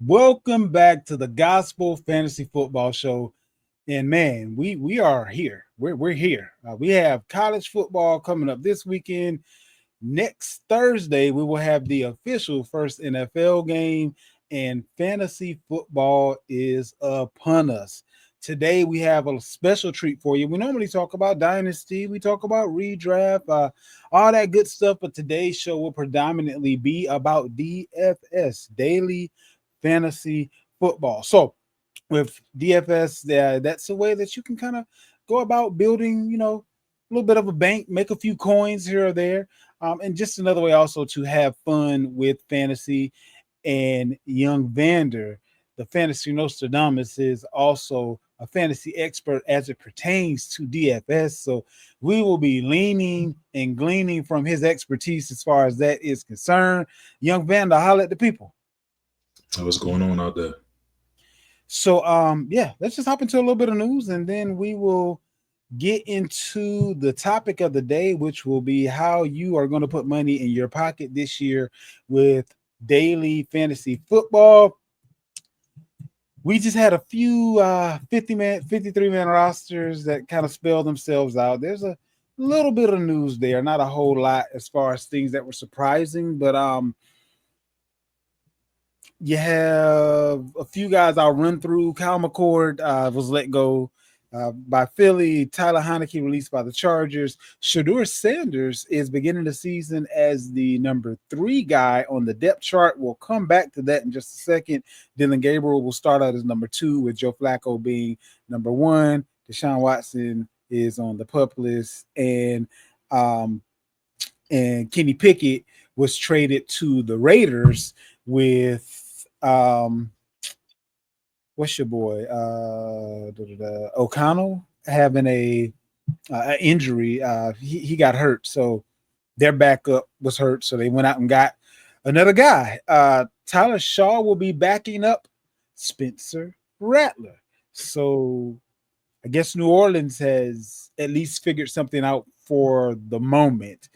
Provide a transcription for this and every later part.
Welcome back to the Gospel Fantasy Football Show. And man, we are here. We're here. We have college football coming up this weekend. Next Thursday, we will have the official first NFL game, and fantasy football is upon us. Today, we have a special treat for you. We normally talk about dynasty, we talk about redraft, all that good stuff, but today's show will predominantly be about DFS, daily fantasy football. So, with DFS, that's a way that you can kind of go about building, a little bit of a bank, make a few coins here or there. And just another way also to have fun with fantasy. And young Vander, the fantasy Nostradamus, is also a fantasy expert as it pertains to DFS. So we will be leaning and gleaning from his expertise as far as that is concerned. Young Vander, holla at the people. What's going on out there? So yeah, let's just hop into a little bit of news and then we will get into the topic of the day, which will be how you are going to put money in your pocket this year with daily fantasy football. We just had a few 50-man, 53-man rosters that kind of spell themselves out. There's a little bit of news there, not a whole lot as far as things that were surprising, but you have a few guys I'll run through. Kyle McCord was let go by Philly. Tyler Heineke released by the Chargers. Shador Sanders is beginning the season as the number 3 guy on the depth chart. We'll come back to that in just a second. Dylan Gabriel will start out as number 2, with Joe Flacco being number 1. Deshaun Watson is on the pup list, and Kenny Pickett was traded to the Raiders with what's your boy O'Connell having a injury. He got hurt, so their backup was hurt, so they went out and got another guy. Tyler Shaw will be backing up Spencer Rattler. So I guess New Orleans has at least figured something out for the moment.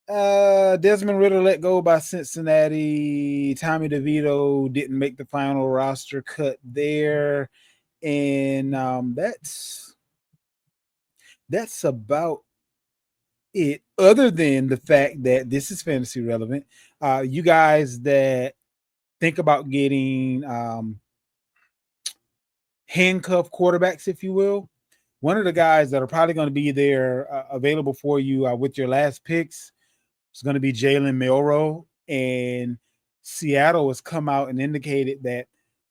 Desmond Ritter let go by Cincinnati. Tommy DeVito didn't make the final roster cut there, and that's about it. Other than the fact that this is fantasy relevant, you guys that think about getting handcuff quarterbacks, if you will, one of the guys that are probably going to be there available for you with your last picks, it's going to be Jalen Milroe, and Seattle has come out and indicated that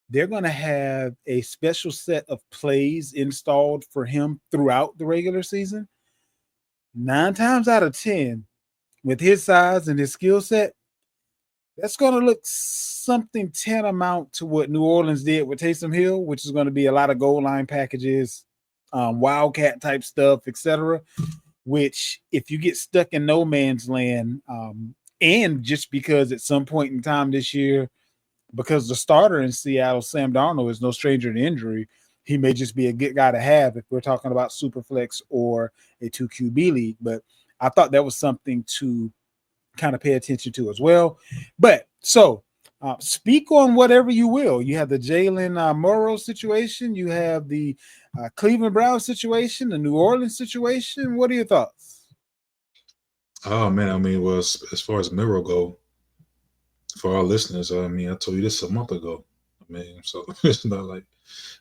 they're going to have a special set of plays installed for him throughout the regular season. 9 times out of 10, with his size and his skill set, that's going to look something tantamount to what New Orleans did with Taysom Hill, which is going to be a lot of goal line packages, wildcat type stuff, etc. Which, if you get stuck in no man's land, and just because at some point in time this year, because the starter in Seattle, Sam Darnold, is no stranger to injury, he may just be a good guy to have if we're talking about Superflex or a 2 QB league. But I thought that was something to kind of pay attention to as well. But so speak on whatever you will. You have the Jalen Morrow situation. You have the Cleveland Browns situation, the New Orleans situation. What are your thoughts? Oh man, I mean, well, as far as Miro go, for our listeners, I mean, I told you this a month ago. I mean, so it's not like,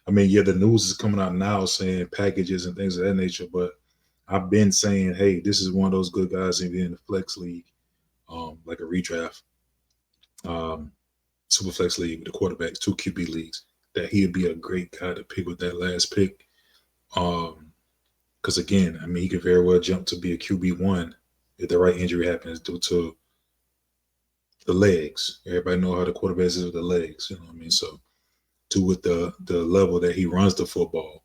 I mean, yeah, the news is coming out now saying packages and things of that nature, but I've been saying, hey, this is one of those good guys in the flex league, like a redraft, um, super flex league with the quarterbacks, 2 QB leagues, that he'd be a great guy to pick with that last pick. Because again, I mean, he could very well jump to be a QB1 if the right injury happens due to the legs. Everybody know how the quarterback is with the legs. You know what I mean? So, to with the level that he runs the football,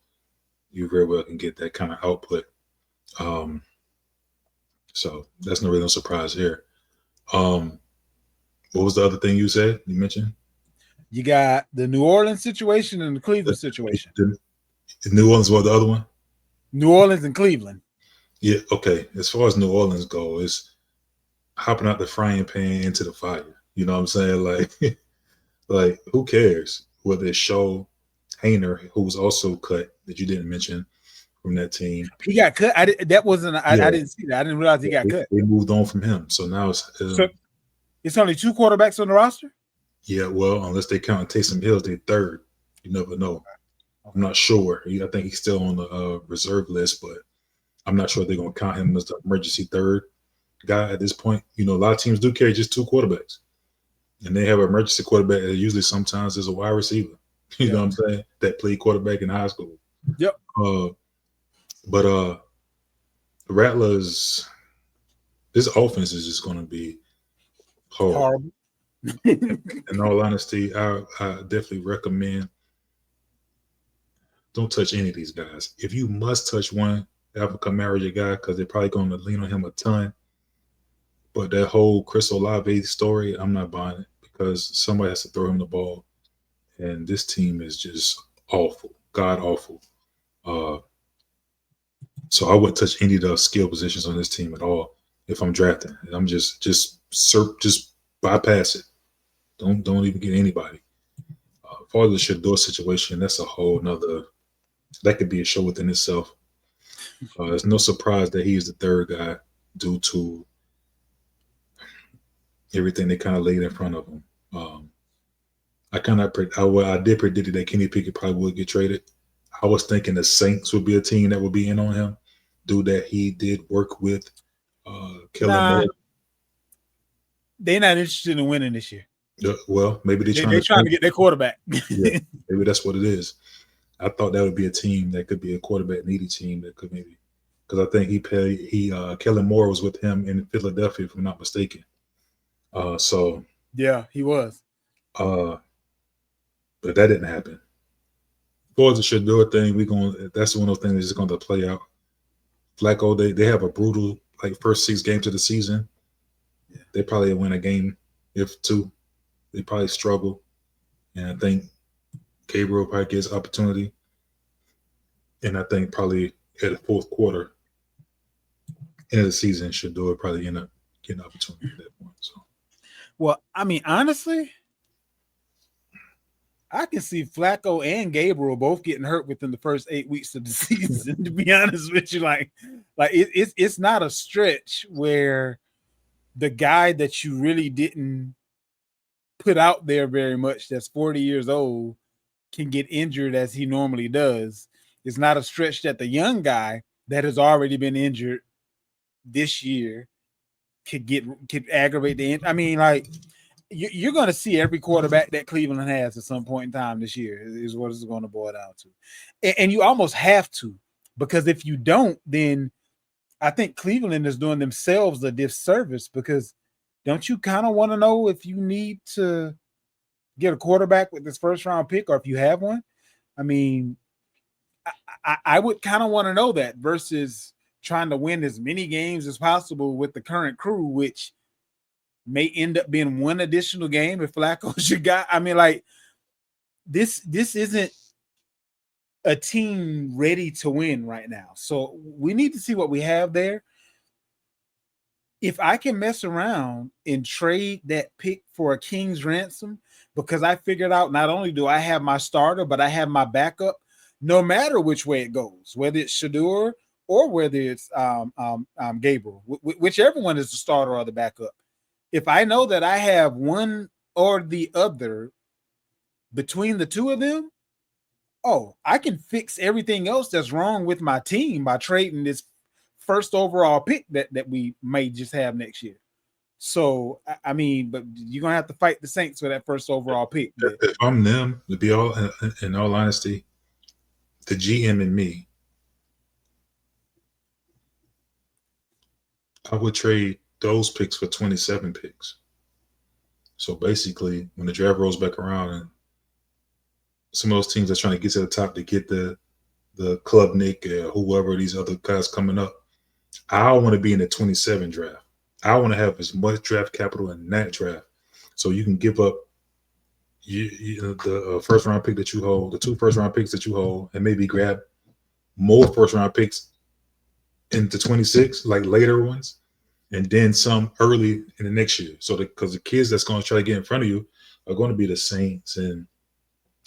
you very well can get that kind of output. Um, so that's no really no surprise here. Um, what was the other thing you said? You mentioned You got the New Orleans situation and the the, Cleveland situation. the, the New Orleans. What the other one? New Orleans and Cleveland. Yeah. Okay. As far as New Orleans go, it's hopping out the frying pan into the fire. You know what I'm saying? Like Like, who cares whether it's Shaw, Hayner, who was also cut that you didn't mention from that team. He got cut. That wasn't. Yeah, I didn't see that. I didn't realize he got cut. they moved on from him. So now it's So it's only 2 quarterbacks on the roster. yeah. Well, unless they count Taysom Hill, they third. You never know. I'm not sure. I think he's still on the reserve list, but I'm not sure they're going to count him as the emergency third guy at this point. You know, a lot of teams do carry just 2 quarterbacks, and they have an emergency quarterback that usually sometimes is a wide receiver. You know what I'm saying? That played quarterback in high school. Yep. But Rattlers, this offense is just going to be horrible. In all honesty, I definitely recommend don't touch any of these guys. If you must touch one, Alvin Kamara your guy because they're probably going to lean on him a ton. But that whole Chris Olave story, I'm not buying it because somebody has to throw him the ball, and this team is just awful, god awful. So I wouldn't touch any of the skill positions on this team at all if I'm drafting. I'm just bypass it. Don't even get anybody. For the Shador situation, that's a whole nother. That could be a show within itself. It's no surprise that he is the third guy due to everything they kind of laid in front of him. I did predict that Kenny Pickett probably would get traded. I was thinking the Saints would be a team that would be in on him, due that he did work with Kellen Moore. They're not interested in winning this year. Well, maybe they're trying to get their quarterback. Yeah, maybe that's what it is. I thought that would be a team that could be a quarterback needy team that could maybe, because I think Kellen Moore was with him in Philadelphia, if I'm not mistaken. So yeah, he was. But that didn't happen. As the Shador thing, that's one of those things that's just going to play out. Flacco, they have a brutal first 6 games of the season. Yeah. They probably win a game, if 2. They probably struggle, and I think Gabriel probably gets opportunity, and I think probably at the fourth quarter, end of the season, Shador probably end up getting an opportunity at that point. So, well, I mean, honestly, I can see Flacco and Gabriel both getting hurt within the first 8 weeks of the season. To be honest with you, it's not a stretch where the guy that you really didn't put out there very much, that's 40 years old, can get injured as he normally does. It's not a stretch that the young guy that has already been injured this year could aggravate the end. I mean, you're going to see every quarterback that Cleveland has at some point in time this year is what it's going to boil down to. And you almost have to, because if you don't, then I think Cleveland is doing themselves a disservice, because don't you kind of want to know if you need to get a quarterback with this first round pick, or if you have one? I mean, I would kind of want to know that versus trying to win as many games as possible with the current crew, which may end up being one additional game if Flacco's your guy. I mean, this isn't a team ready to win right now. So we need to see what we have there. If I can mess around and trade that pick for a king's ransom, because I figured out not only do I have my starter, but I have my backup, no matter which way it goes, whether it's Shador or whether it's Gabriel, whichever one is the starter or the backup. If I know that I have one or the other between the two of them, I can fix everything else that's wrong with my team by trading this first overall pick that we may just have next year. So, I mean, but you're going to have to fight the Saints for that first overall pick. If I'm them, to be in all honesty, the GM and me, I would trade those picks for 27 picks. So basically, when the draft rolls back around and some of those teams are trying to get to the top to get the Club Nick or whoever these other guys coming up, I want to be in the 27 draft. I want to have as much draft capital in that draft, so you can give up the first round pick that you hold, the 2 first round picks that you hold, and maybe grab more first round picks into 26, like later ones, and then some early in the next year. So because the kids that's going to try to get in front of you are going to be the Saints, and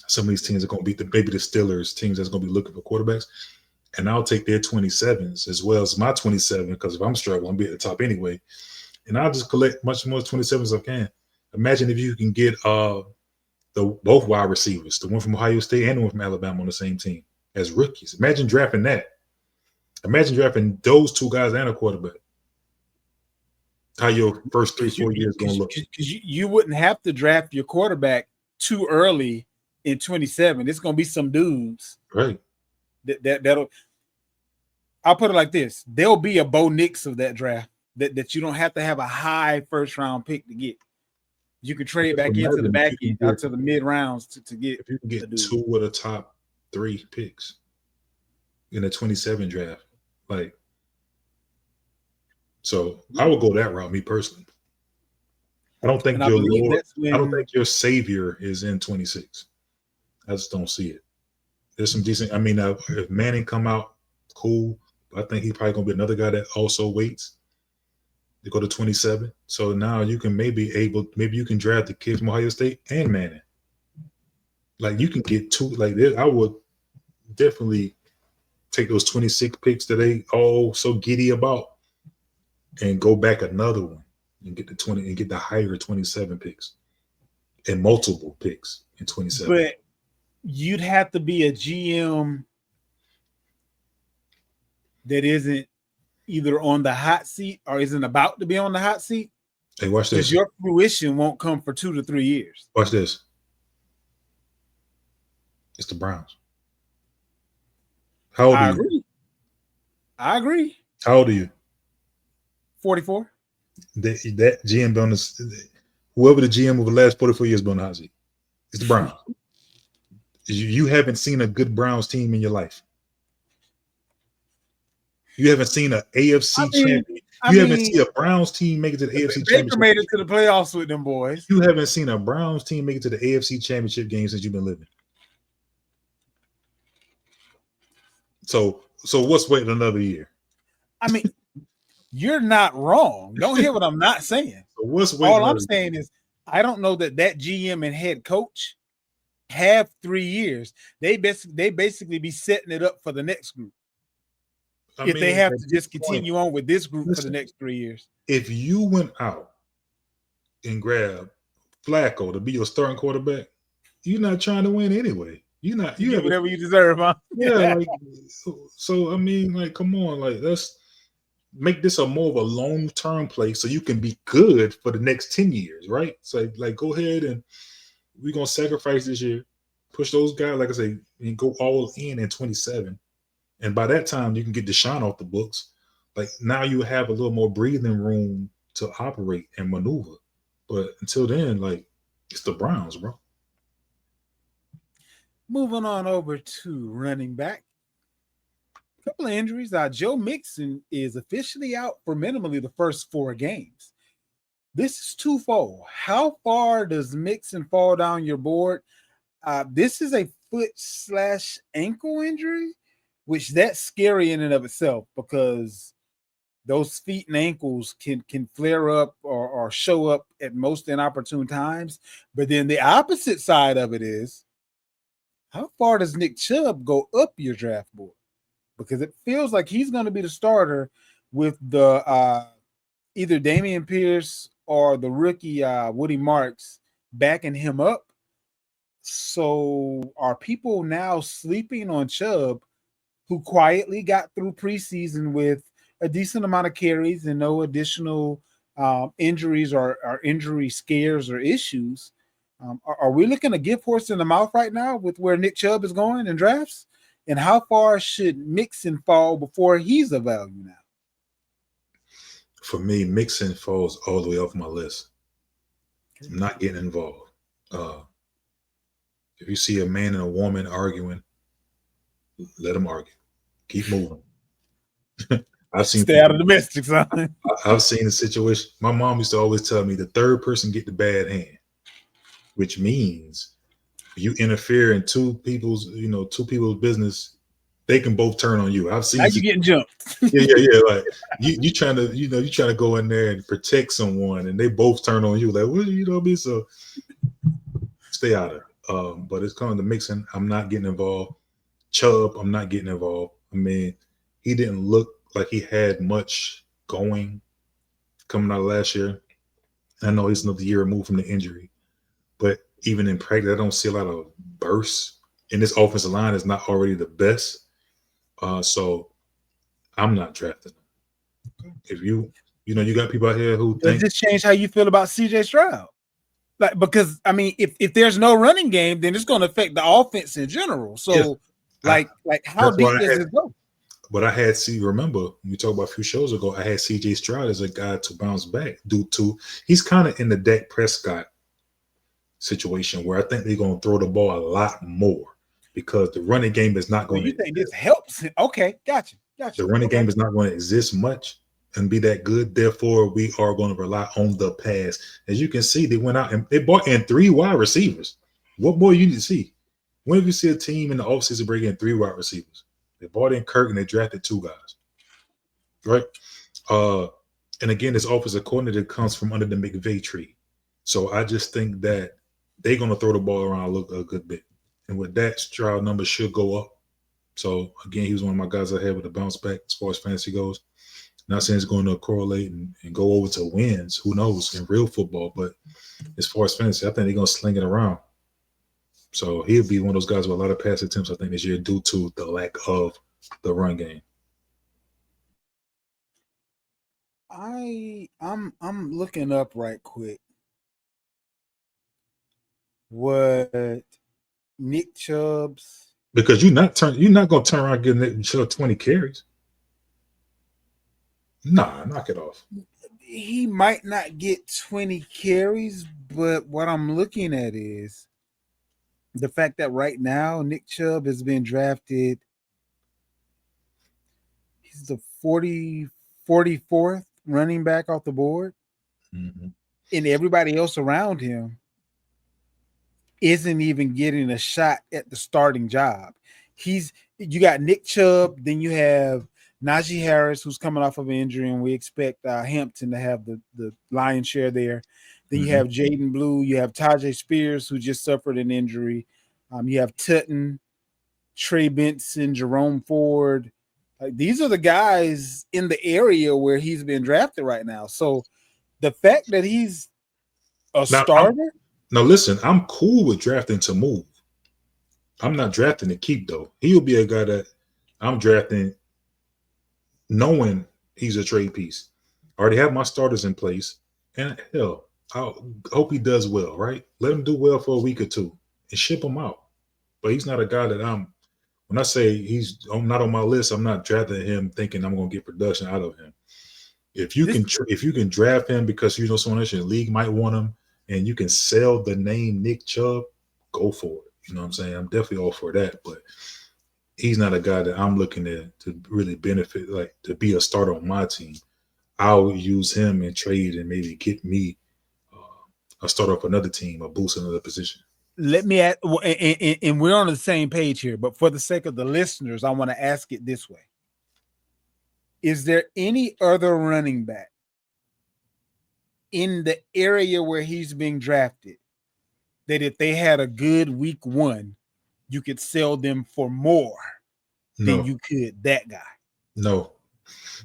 some of these teams are going to be maybe the Steelers, teams that's going to be looking for quarterbacks. And I'll take their 27s as well as my 27, because if I'm struggling, I'll be at the top anyway. And I'll just collect much more 27s as I can. Imagine if you can get both wide receivers, the one from Ohio State and the one from Alabama on the same team as rookies. Imagine drafting that. Imagine drafting those two guys and a quarterback. How your first 3-4 years going to look? Because you wouldn't have to draft your quarterback too early in 27. It's going to be some dudes, right? That'll. I'll put it like this: there'll be a Bo Nix of that draft that you don't have to have a high first round pick to get. You can trade back into the back end, out to the mid rounds to get. If you can get two of the top 3 picks in a 27 draft, like. So I would go that route, me personally. I don't think your Lord, I don't think your savior is in 26. I just don't see it. There's some decent. I mean, if Manning come out, cool. But I think he's probably gonna be another guy that also waits to go to 27. So now you can maybe you can draft the kid from Ohio State and Manning. Like you can get 2. Like I would definitely take those 26 picks that they all so giddy about, and go back another one and get the 20 and get the higher 27 picks and multiple picks in 27. But you'd have to be a GM that isn't either on the hot seat or isn't about to be on the hot seat. Hey, watch this. Because your fruition won't come for 2 to 3 years. Watch this. It's the Browns. How old are you? I agree. How old are you? 44. That GM bonus, whoever the GM over the last 44 years been on the hot seat, it's the Browns. You haven't seen a good Browns team in your life. You haven't seen an AFC champion. You haven't seen a Browns team make it to the AFC championship. Baker made it to the playoffs with them boys. You haven't seen a Browns team make it to the AFC championship game since you've been living. So what's waiting another year? I mean, you're not wrong. Don't hear what I'm not saying. So what's waiting? All I'm saying is I don't know that GM and head coach have 3 years. They basically be setting it up for the next group. If they have to just continue on with this group for the next 3 years. If you went out and grabbed Flacco to be your starting quarterback, you're not trying to win anyway. You get whatever you deserve, huh? Yeah. Like, so I mean, like, come on, like let's make this a more of a long-term play so you can be good for the next 10 years, right? So like go ahead and we're gonna sacrifice this year, push those guys, like I say, and go all in 27. And by that time, you can get Deshaun off the books. Like now you have a little more breathing room to operate and maneuver. But until then, like it's the Browns, bro. Moving on over to running back. A couple of injuries. Joe Mixon is officially out for minimally the first 4 games. This is twofold. How far does Mixon fall down your board? This is a foot/ankle injury, which that's scary in and of itself because those feet and ankles can flare up or show up at most inopportune times. But then the opposite side of it is, how far does Nick Chubb go up your draft board? Because it feels like he's going to be the starter with the either Dameon Pierce or the rookie Woody Marks backing him up. So are people now sleeping on Chubb, who quietly got through preseason with a decent amount of carries and no additional injuries or injury scares or issues? Are we looking a gift horse in the mouth right now with where Nick Chubb is going in drafts? And how far should Mixon fall before he's a value now? For me, Mixon falls all the way off my list. I'm not getting involved. If you see a man and a woman arguing, let them argue. Keep moving. Stay out of domestics, huh? I've seen a situation. My mom used to always tell me the third person get the bad hand, which means you interfere in two people's business, they can both turn on you. I've seen now you getting jumped. Yeah. Like you trying to go in there and protect someone, and they both turn on you. Like, what do you know me? So stay out of it. But it's coming to Mixon. I'm not getting involved. Chubb, I'm not getting involved. I mean, he didn't look like he had much going coming out of last year. I know he's another year removed from the injury, but even in practice, I don't see a lot of bursts. And this offensive line is not already the best. So I'm not drafting him. If you you got people out here who Does think this change how you feel about CJ Stroud? Like, because I mean, if there's no running game, then it's going to affect the offense in general. So, yeah, like how that's why deep does it go? But I had remember we talked about a few shows ago, I had CJ Stroud as a guy to bounce back due to he's kind of in the Dak Prescott situation where I think they're going to throw the ball a lot more because the running game is not So going to you think this helps? Okay, gotcha. the running game is not going to exist much and be that good. Therefore, we are going to rely on the pass. As you can see, they went out and they brought in 3 wide receivers. What more you need to see? When have you see a team in the offseason bring in 3 wide receivers? They brought in Kirk and they drafted 2 guys. Right? And again, this offensive coordinator comes from under the McVay tree. So I just think that they're going to throw the ball around a good bit. And with that, Stroud numbers should go up. So again, he was one of my guys I had with the bounce back as far as fantasy goes. Not saying it's going to correlate and go over to wins. Who knows in real football? But as far as fantasy, I think they're going to sling it around. So he'll be one of those guys with a lot of pass attempts, I think, this year due to the lack of the run game. I'm looking up right quick what Nick Chubb's, because you're not going to turn around and give Nick Chubb 20 carries. Nah, knock it off. He might not get 20 carries, but what I'm looking at is the fact that right now Nick Chubb has been drafted. He's the 44th running back off the board. Mm-hmm. And everybody else around him isn't even getting a shot at the starting job. You got Nick Chubb, then you have Najee Harris, who's coming off of an injury, and we expect Hampton to have the lion's share there. Then you have Jaden Blue, you have Tajay Spears, who just suffered an injury. You have Tutton, Trey Benson, Jerome Ford. These are the guys in the area where he's been drafted right now. So the fact that he's a starter. Now listen, I'm cool with drafting to move. I'm not drafting to keep though. He'll be a guy that I'm drafting knowing he's a trade piece. I already have my starters in place, and hell, I hope he does well. Right? Let him do well for a week or two and ship him out. But he's not a guy that when I say he's not on my list, I'm not drafting him thinking I'm going to get production out of him. If you can draft him because someone else in the league might want him, and you can sell the name Nick Chubb, go for it. You know what I'm saying? I'm definitely all for that, but he's not a guy that I'm looking at to really benefit, like to be a starter on my team. I'll use him in trade and maybe get me a starter up another team, a boost another position. Let me add, and we're on the same page here, but for the sake of the listeners, I want to ask it this way. Is there any other running back in the area where he's being drafted that if they had a good week 1, you could sell them for more than you could that guy? No.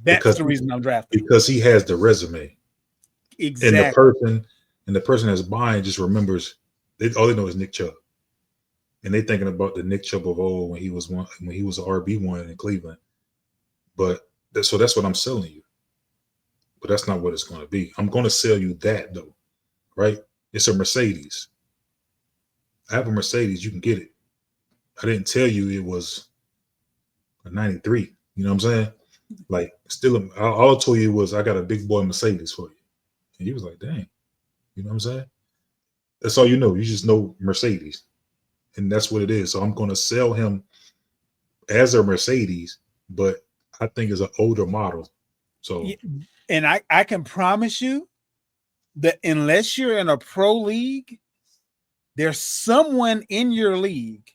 That's the reason I'm drafting. Because he has the resume. Exactly. And the person that's buying just remembers all they know is Nick Chubb. And they thinking about the Nick Chubb of old when he was an RB1 in Cleveland. But so that's what I'm selling you. But that's not what it's going to be. I'm going to sell you that though, right? It's a Mercedes. I have a Mercedes. You can get it. I didn't tell you it was a 93. You know what I'm saying? Like, still, all I told you was I got a big boy Mercedes for you. And he was like, dang. You know what I'm saying? That's all you know. You just know Mercedes. And that's what it is. So I'm going to sell him as a Mercedes, but I think it's an older model. So, and I can promise you that unless you're in a pro league, there's someone in your league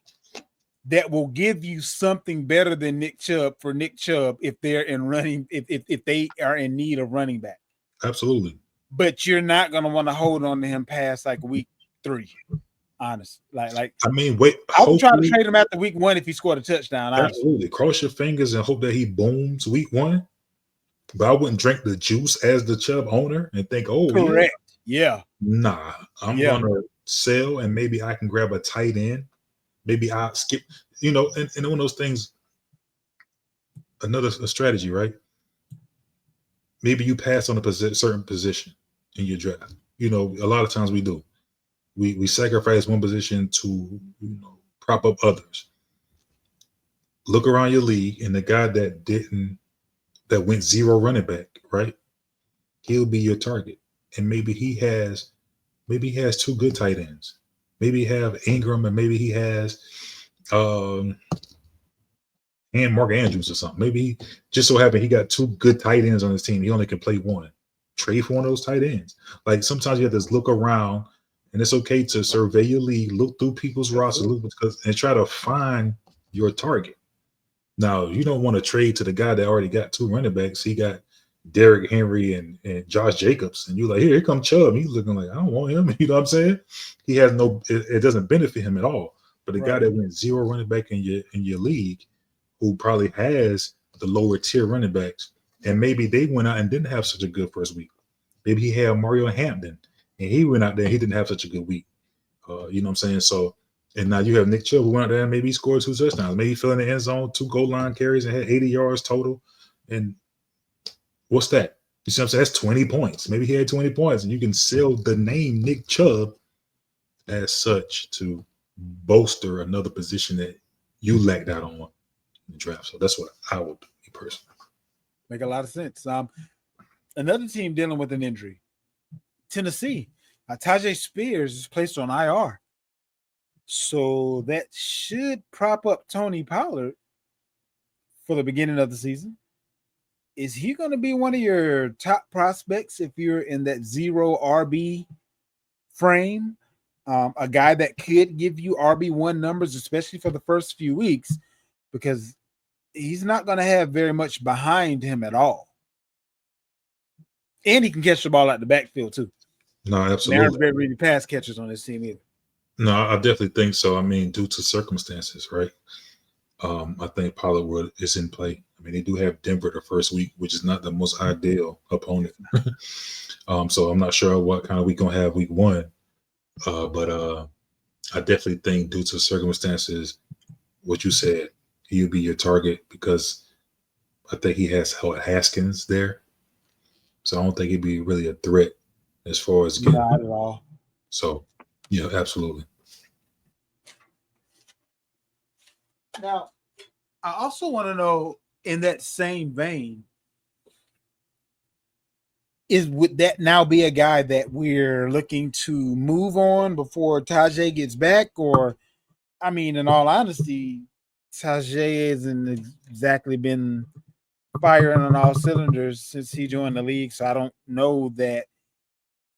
that will give you something better than Nick Chubb for Nick Chubb if they're if they are in need of running back. Absolutely. But you're not going to want to hold on to him past like week 3. Honest, like I mean, wait. I would try to Hopefully, trade him after week 1 if he scored a touchdown. Honestly, absolutely, cross your fingers and hope that he booms week 1. But I wouldn't drink the juice as the Chubb owner and think, oh yeah, correct. Yeah, nah. I'm yeah. gonna sell and maybe I can grab a tight end. Maybe I skip, and one of those things. Another strategy, right? Maybe you pass on a certain position in your draft. A lot of times we do. We sacrifice one position to prop up others. Look around your league, and the guy that went zero running back, right? He'll be your target, and maybe he has 2 good tight ends. Maybe he have Ingram, and maybe he has and Mark Andrews or something. Maybe he just so happened he got 2 good tight ends on his team. He only can play one. Trade for one of those tight ends. Like sometimes you have to look around, and it's okay to survey your league, look through people's rosters, and try to find your target. Now you don't want to trade to the guy that already got 2 running backs. He got Derrick Henry and Josh Jacobs, and you're like, here comes Chubb. He's looking like, I don't want him. You know what I'm saying? He has it doesn't benefit him at all. But the guy that went 0 running back in your league, who probably has the lower tier running backs, and maybe they went out and didn't have such a good first week. Maybe he had Mario Hampton, and he went out there and he didn't have such a good week. You know what I'm saying? So, and now you have Nick Chubb, who went out there and maybe he scored 2 touchdowns. Maybe he fell in the end zone, 2 goal line carries, and had 80 yards total. And what's that? You see what I'm saying? That's 20 points. Maybe he had 20 points, and you can sell the name Nick Chubb as such to bolster another position that you lacked out on in the draft. So that's what I would do personally. Make a lot of sense. Another team dealing with an injury, Tennessee. Tajay Spears is placed on IR. So that should prop up Tony Pollard for the beginning of the season. Is he going to be one of your top prospects if you're in that 0 RB frame? A guy that could give you RB1 numbers, especially for the first few weeks, because he's not going to have very much behind him at all. And he can catch the ball out the backfield too. No, absolutely. There aren't very pass catchers on this team either. No, I definitely think so. I mean, due to circumstances, right? I think Pollard is in play. I mean, they do have Denver the first week, which is not the most ideal opponent. So I'm not sure what kind of week gonna have week 1. But I definitely think due to circumstances, what you said, he'll be your target because I think he has Haskins there. So I don't think he'd be really a threat as far as getting. Not at all. So, yeah, absolutely. Now, I also want to know, in that same vein, would that now be a guy that we're looking to move on before Tajay gets back? Or, I mean, in all honesty, Tajay hasn't exactly been firing on all cylinders since he joined the league. So I don't know that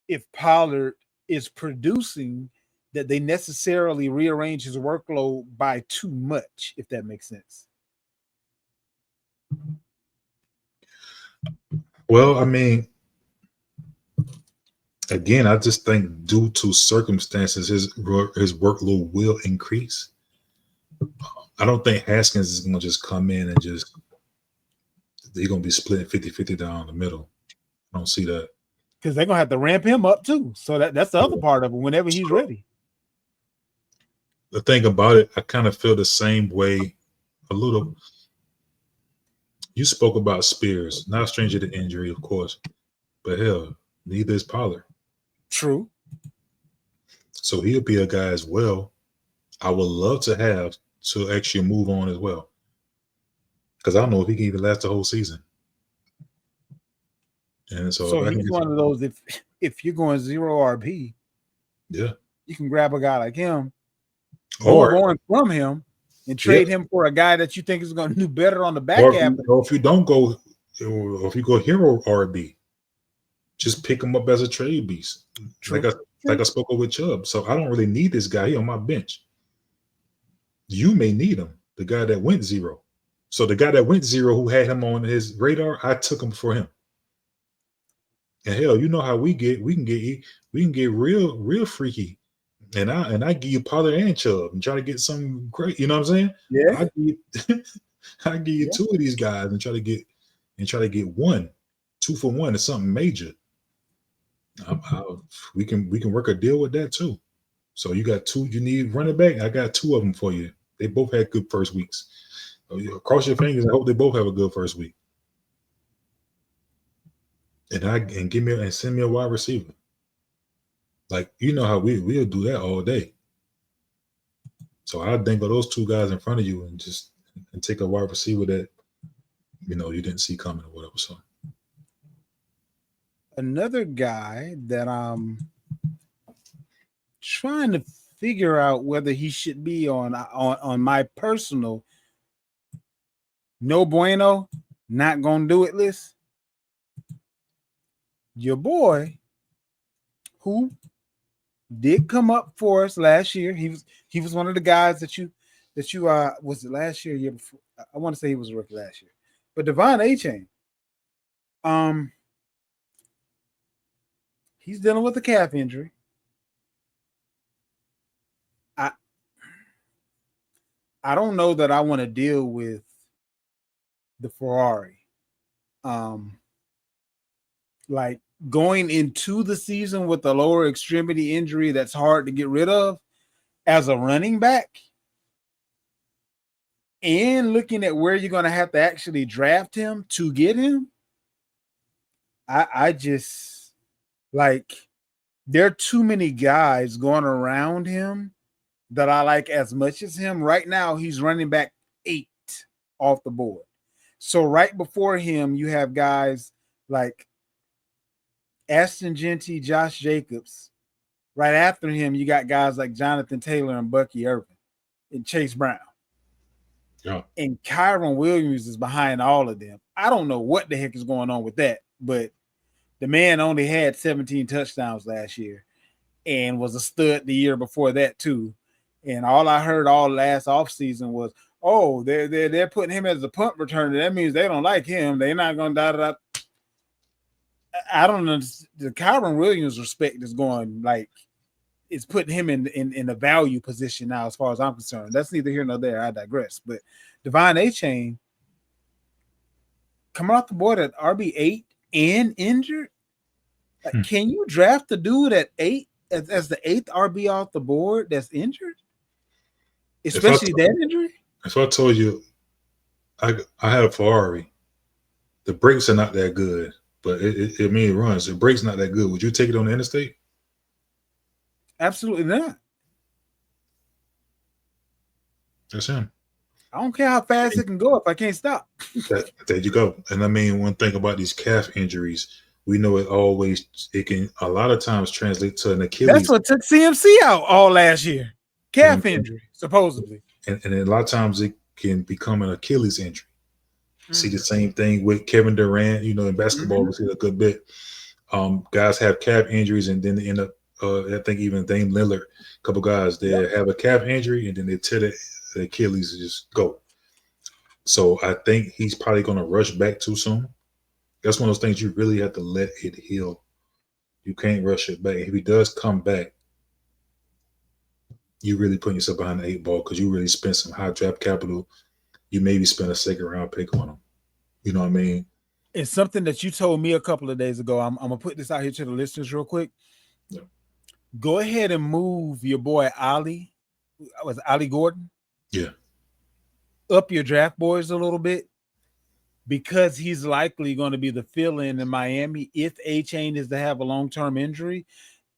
if Pollard is producing, that they necessarily rearrange his workload by too much, if that makes sense. Well, I mean, again, I just think due to circumstances, his workload will increase. I don't think Haskins is going to just come in and he's going to be splitting 50-50 down the middle. I don't see that. Because they're going to have to ramp him up too. So that's the other part of it whenever he's ready. The thing about it, I kind of feel the same way a little. You spoke about Spears, not a stranger to injury, of course. But hell, neither is Pollard. True. So he'll be a guy as well. I would love to have to actually move on as well. Because I don't know if he can even last the whole season. And so he's one of those, if you're going 0 RB, yeah, you can grab a guy like him, or going from him and trade him for a guy that you think is going to do better on the back end. Or if you don't go, or if you go hero RB, just pick him up as a trade beast. True. Like I spoke with Chubb. So I don't really need this guy here on my bench. You may need him, the guy that went 0. So the guy that went 0, who had him on his radar, I took him for him. And hell, you know how we can get real freaky And I give you Pollard and Chubb and try to get something great. You know what I'm saying? Yeah. I give I give you two of these guys and try to get one, 2-for-1 or something major. We can work a deal with that too. So you got two. You need running back. I got two of them for you. They both had good first weeks. So cross your fingers and hope they both have a good first week. And give me and send me a wide receiver. Like you know how we'll do that all day. So I dangle those two guys in front of you and take a wide receiver that you didn't see coming or whatever. So Another guy that I'm trying to figure out whether he should be on my personal no bueno, not gonna do it list. Your boy, who did come up for us last year. He was one of the guys that you was it last year, year before? I want to say he was a rookie last year. But Devon Achane, he's dealing with a calf injury. I don't know that I want to deal with the Ferrari. Like going into the season with a lower extremity injury that's hard to get rid of as a running back, and looking at where you're going to have to actually draft him to get him, I just like there are too many guys going around him that I like as much as him. Right now, he's running back 8 off the board. So right before him, you have guys like Ashton Genty, Josh Jacobs. Right after him, you got guys like Jonathan Taylor and Bucky Irvin and Chase Brown. Yeah. And Kyron Williams is behind all of them. I don't know what the heck is going on with that, but the man only had 17 touchdowns last year and was a stud the year before that too. And all I heard all last offseason was, oh, they're putting him as a punt returner. That means they don't like him. They're not going to I don't know. The Kyron Williams respect is going like it's putting him in a value position now, as far as I'm concerned. That's neither here nor there. I digress. But Devon Achane coming off the board at RB8 and injured. Like, can you draft the dude at 8 as the 8th RB off the board that's injured? Especially that injury? If I told you I had a Ferrari, the brakes are not that good, but it runs. The brakes not that good. Would you take it on the interstate? Absolutely not. That's him. I don't care how fast it can go if I can't stop. There you go. And I mean, one thing about these calf injuries, we know it can a lot of times translate to an Achilles. That's what took CMC out all last year. Calf injury, supposedly. And a lot of times it can become an Achilles injury. See the same thing with Kevin Durant, in basketball, we see a good bit. Guys have calf injuries and then they end up, I think even Dame Lillard, a couple guys, they have a calf injury and then they tear the Achilles and just go. So I think he's probably going to rush back too soon. That's one of those things you really have to let it heal. You can't rush it back. If he does come back, you really putting yourself behind the 8 ball because you really spent some high draft capital. You maybe spend a 2nd round pick on him. You know what I mean? It's something that you told me a couple of days ago. I'm going to put this out here to the listeners real quick. Yeah. Go ahead and move your boy Ali. Was it Ali Gordon? Yeah. Up your draft boards a little bit because he's likely going to be the fill-in in Miami if Achane is to have a long-term injury.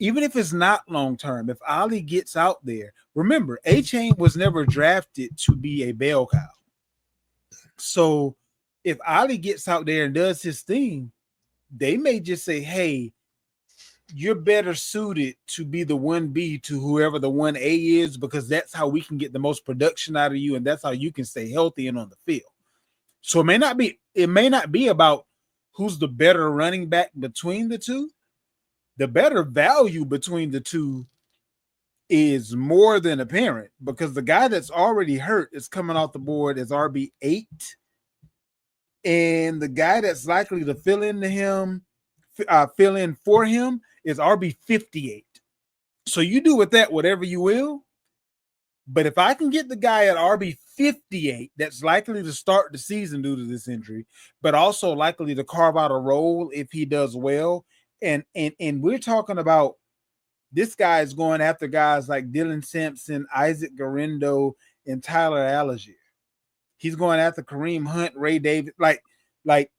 Even if it's not long-term, if Ali gets out there, remember, Achane was never drafted to be a bell cow. So if Ali gets out there and does his thing, they may just say, hey, you're better suited to be the 1B to whoever the 1A is because that's how we can get the most production out of you and that's how you can stay healthy and on the field. So it may not be about who's the better running back between the two. The better value between the two is more than apparent because the guy that's already hurt is coming off the board as RB8. And the guy that's likely to fill in for him is RB58. So you do with that whatever you will. But if I can get the guy at RB 58 that's likely to start the season due to this injury, but also likely to carve out a role if he does well, and we're talking about this guy is going after guys like Dylan Sampson, Isaac Garendo, and Tyler Algier. He's going after Kareem Hunt, Ray Davis. Like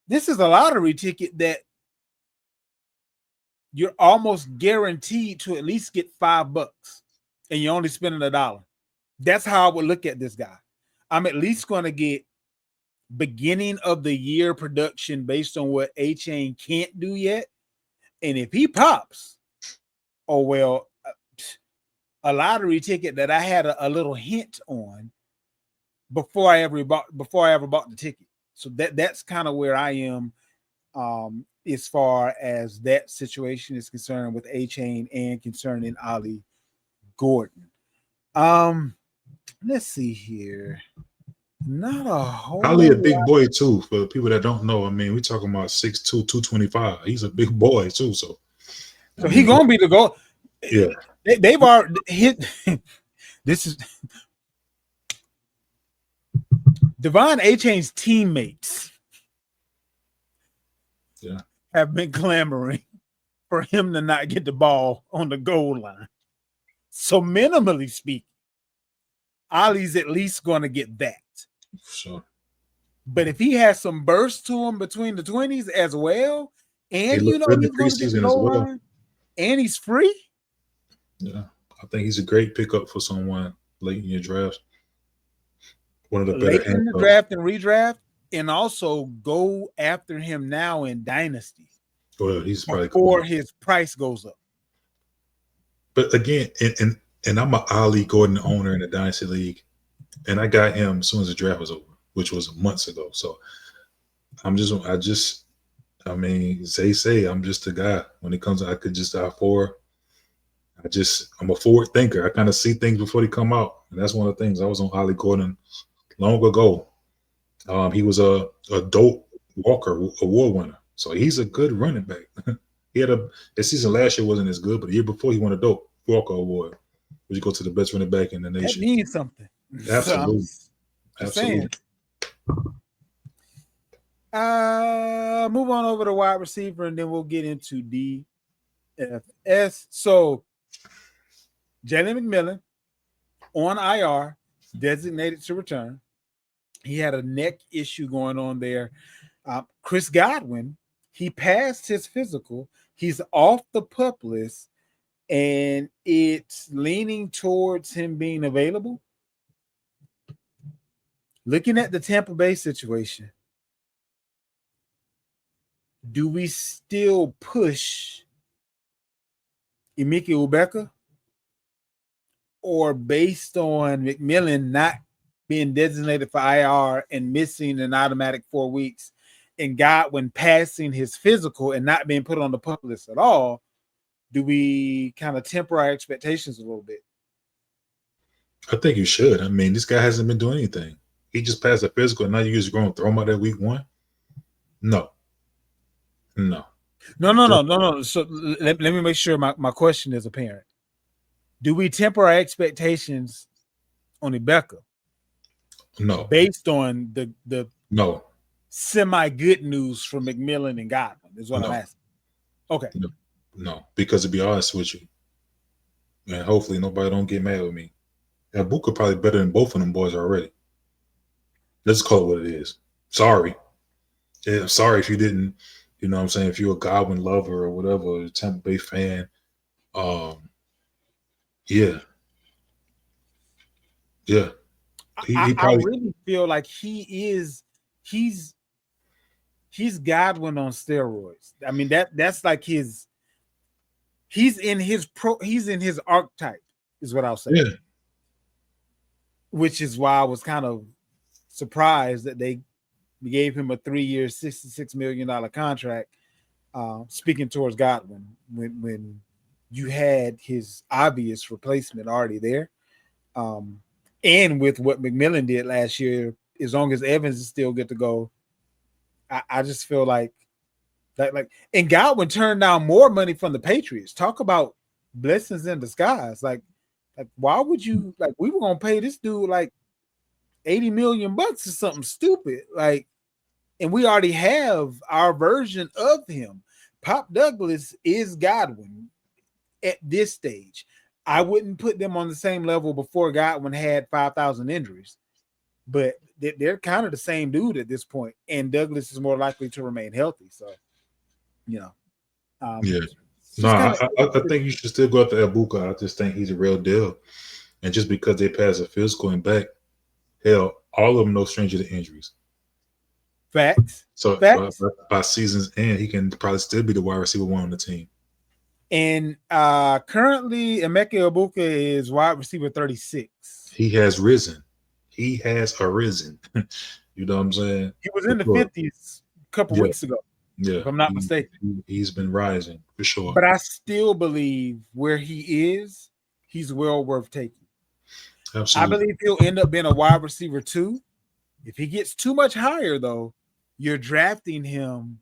this is a lottery ticket that you're almost guaranteed to at least get $5, and you're only spending $1. That's how I would look at this guy. I'm at least going to get beginning of the year production based on what A-Chain can't do yet. And if he pops, oh, well, a lottery ticket that I had a little hint on before I ever bought the ticket. So that's kind of where I am as far as that situation is concerned with A-Chain and concerning Ollie Gordon. Let's see here. Not a whole Ollie a big boy too. For people that don't know, I mean, we're talking about 6'2", 225. He's a big boy too. So he gonna be the goal. Yeah, they've already hit. This is Devon A-Chain's teammates. Yeah, have been clamoring for him to not get the ball on the goal line. So minimally speaking, Ollie's at least going to get that. Sure. But if he has some burst to him between the 20s as well, and he's going to get the goal line, and he's free. Yeah, I think he's a great pickup for someone late in your draft. One of the better late in the draft and redraft, and also go after him now in Dynasty. Well, he's probably before his price goes up. But again, and I'm an Ollie Gordon owner in the Dynasty League, and I got him as soon as the draft was over, which was months ago. So I mean, they say I'm just a guy. When it comes, I could just I'm a forward thinker. I kind of see things before they come out, and that's one of the things. I was on Ollie Gordon long ago. He was a Dope Walker award winner, so he's a good running back. He had his season last year wasn't as good, but the year before he won a Dope Walker award, which you go to the best running back in the nation. That means something. Absolutely, absolutely. Move on over to wide receiver, and then we'll get into DFS. So Jalen McMillan on IR, designated to return. He had a neck issue going on there. Chris Godwin, he passed his physical. He's off the PUP list, and it's leaning towards him being available. Looking at the Tampa Bay situation, do we still push Emeka Ubeka? Or based on McMillan not being designated for IR and missing an automatic 4 weeks, and Godwin passing his physical and not being put on the PUP list at all, do we kind of temper our expectations a little bit? I think you should. I mean, this guy hasn't been doing anything. He just passed the physical, and now you're just going to throw him out at week 1? No. So let me make sure my question is apparent. Do we temper our expectations on Ibeka? No. Based on the no semi-good news from McMillan and Godwin is what I'm asking. Okay. No, because to be honest with you, and hopefully nobody don't get mad with me, Ibuka probably better than both of them boys already. Let's call it what it is. Sorry. Yeah, sorry if you didn't, you know what I'm saying, if you're a Godwin lover or whatever, a Tampa Bay fan. Yeah. I really feel like he's Godwin on steroids. I mean, that's like he's in his archetype, is what I'll say. Yeah. Which is why I was kind of surprised that they gave him a 3-year, $66 million contract. Speaking towards Godwin, when you had his obvious replacement already there. And with what McMillan did last year, as long as Evans is still good to go, I just feel like and Godwin turned down more money from the Patriots. Talk about blessings in disguise. Like why would you like? We were gonna pay this dude like $80 million or something stupid. Like, and we already have our version of him. Pop Douglas is Godwin at this stage. I wouldn't put them on the same level before Godwin had 5,000 injuries, but they're kind of the same dude at this point, and Douglas is more likely to remain healthy. So, you know, Yeah. No, just kind I think you should still go after Ibuka. I just think he's a real deal. And just because they pass a physical and back, hell, all of them no stranger to injuries. facts. So Facts. by season's end, he can probably still be the wide receiver one on the team. And currently, Emeka Ibuka is wide receiver 36. He has risen. He has arisen. You know what I'm saying? He was in the 50s a couple weeks ago, Yeah. if I'm not mistaken. He's been rising for sure. But I still believe where he is, he's well worth taking. Absolutely. I believe he'll end up being a wide receiver 2. If he gets too much higher, though, you're drafting him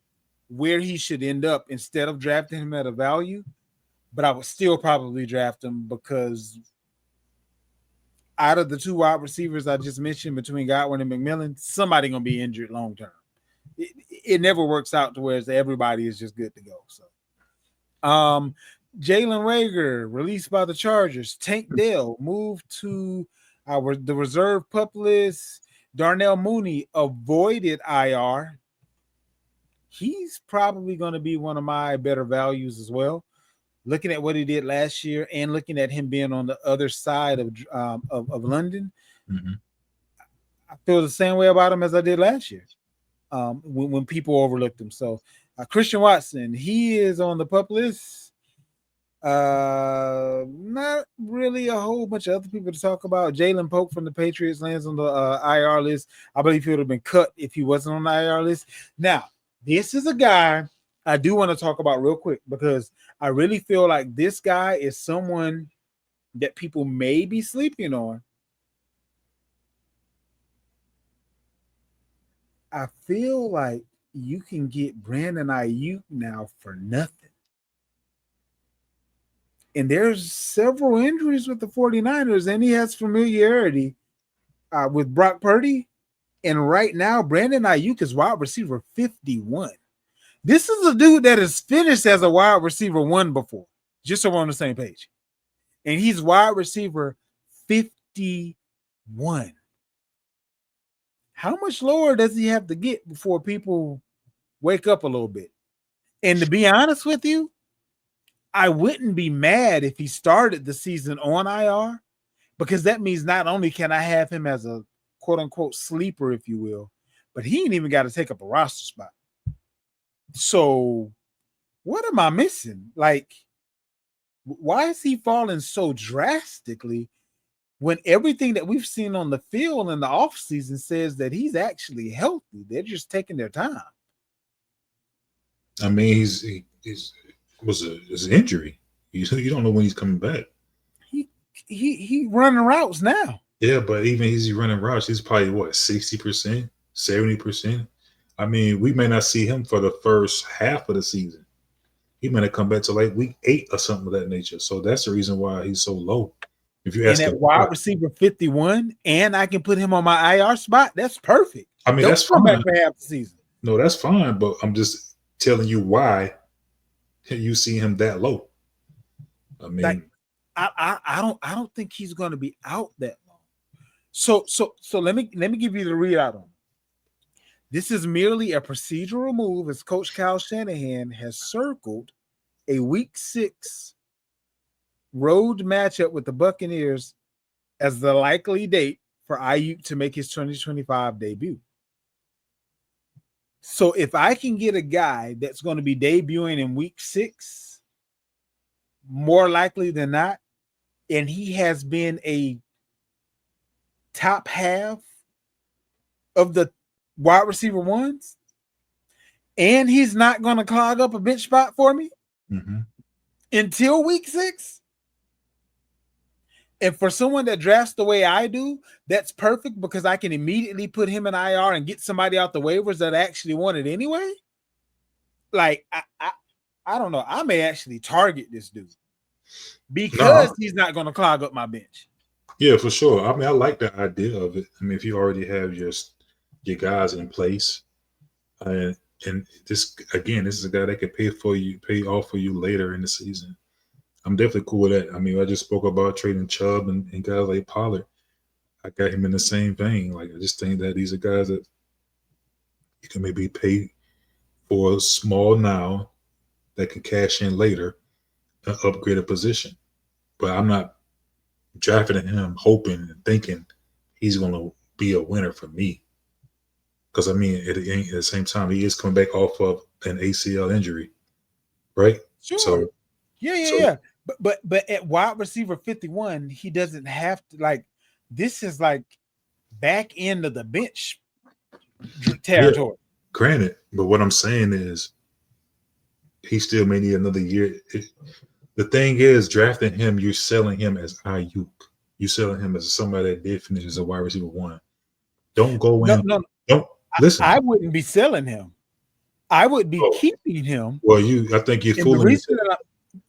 where he should end up instead of drafting him at a value. But I would still probably draft him because out of the 2 wide receivers I just mentioned between Godwin and McMillan, somebody going to be injured long term. It never works out to where everybody is just good to go. So, Jalen Reagor released by the Chargers. Tank Dell moved to the reserve pup list. Darnell Mooney avoided IR. He's probably going to be one of my better values as well. Looking at what he did last year and looking at him being on the other side of London, I feel the same way about him as I did last year when people overlooked him. So Christian Watson, he is on the pup list. Not really a whole bunch of other people to talk about. Jalen Pope from the Patriots lands on the IR list. I believe he would have been cut if he wasn't on the IR list. Now, this is a guy I do want to talk about real quick because I really feel like this guy is someone that people may be sleeping on. I feel like you can get Brandon Ayuk now for nothing. And there's several injuries with the 49ers, and he has familiarity with Brock Purdy. And right now, Brandon Ayuk is wide receiver 51. This is a dude that has finished as a wide receiver 1 before, just so we're on the same page. And he's wide receiver 51. How much lower does he have to get before people wake up a little bit? And to be honest with you, I wouldn't be mad if he started the season on IR, because that means not only can I have him as a quote unquote sleeper, if you will, but he ain't even got to take up a roster spot. So what am I missing? Like, why is he falling so drastically when everything that we've seen on the field in the offseason says that he's actually healthy? They're just taking their time. I mean, it's an injury. You don't know when he's coming back. He running routes now. Yeah, but even he's running routes, he's probably what, 60%, 70%. I mean, we may not see him for the first half of the season. He may not come back to like week 8 or something of that nature. So that's the reason why he's so low. If you ask at wide receiver 51, and I can put him on my IR spot, that's perfect. I mean, that's fine. Back for half the season. No, that's fine. But I'm just telling you why you see him that low. I mean, like, I don't think he's going to be out that long. So let me give you the readout on him. This is merely a procedural move as Coach Kyle Shanahan has circled a week 6 road matchup with the Buccaneers as the likely date for Ayuk to make his 2025 debut. So if I can get a guy that's going to be debuting in week 6, more likely than not, and he has been a top half of the wide receiver ones, and he's not going to clog up a bench spot for me until week 6. And for someone that drafts the way I do, that's perfect because I can immediately put him in IR and get somebody out the waivers that actually want it anyway. Like, I don't know. I may actually target this dude. because he's not going to clog up my bench. Yeah, for sure. I mean, I like the idea of it. I mean, if you already have your guys in place, and this again, this is a guy that could pay off for you later in the season. I'm definitely cool with that. I mean, I just spoke about trading Chubb and guys like Pollard. I got him in the same vein. Like, I just think that these are guys that you can maybe pay for small now that can cash in later and upgrade a position. But I'm not drafting him hoping and thinking he's going to be a winner for me. Because, I mean, at the same time, he is coming back off of an ACL injury, right? Sure. So, yeah. But at wide receiver 51, he doesn't have to, like, this is like back end of the bench territory. Yeah, granted, but what I'm saying is he still may need another year. The thing is, drafting him, you're selling him as Ayuk. You're selling him as somebody that did finish as a wide receiver 1. Don't go in. No. Don't listen. I wouldn't be selling him. I would be keeping him. Well, I think you're fooling.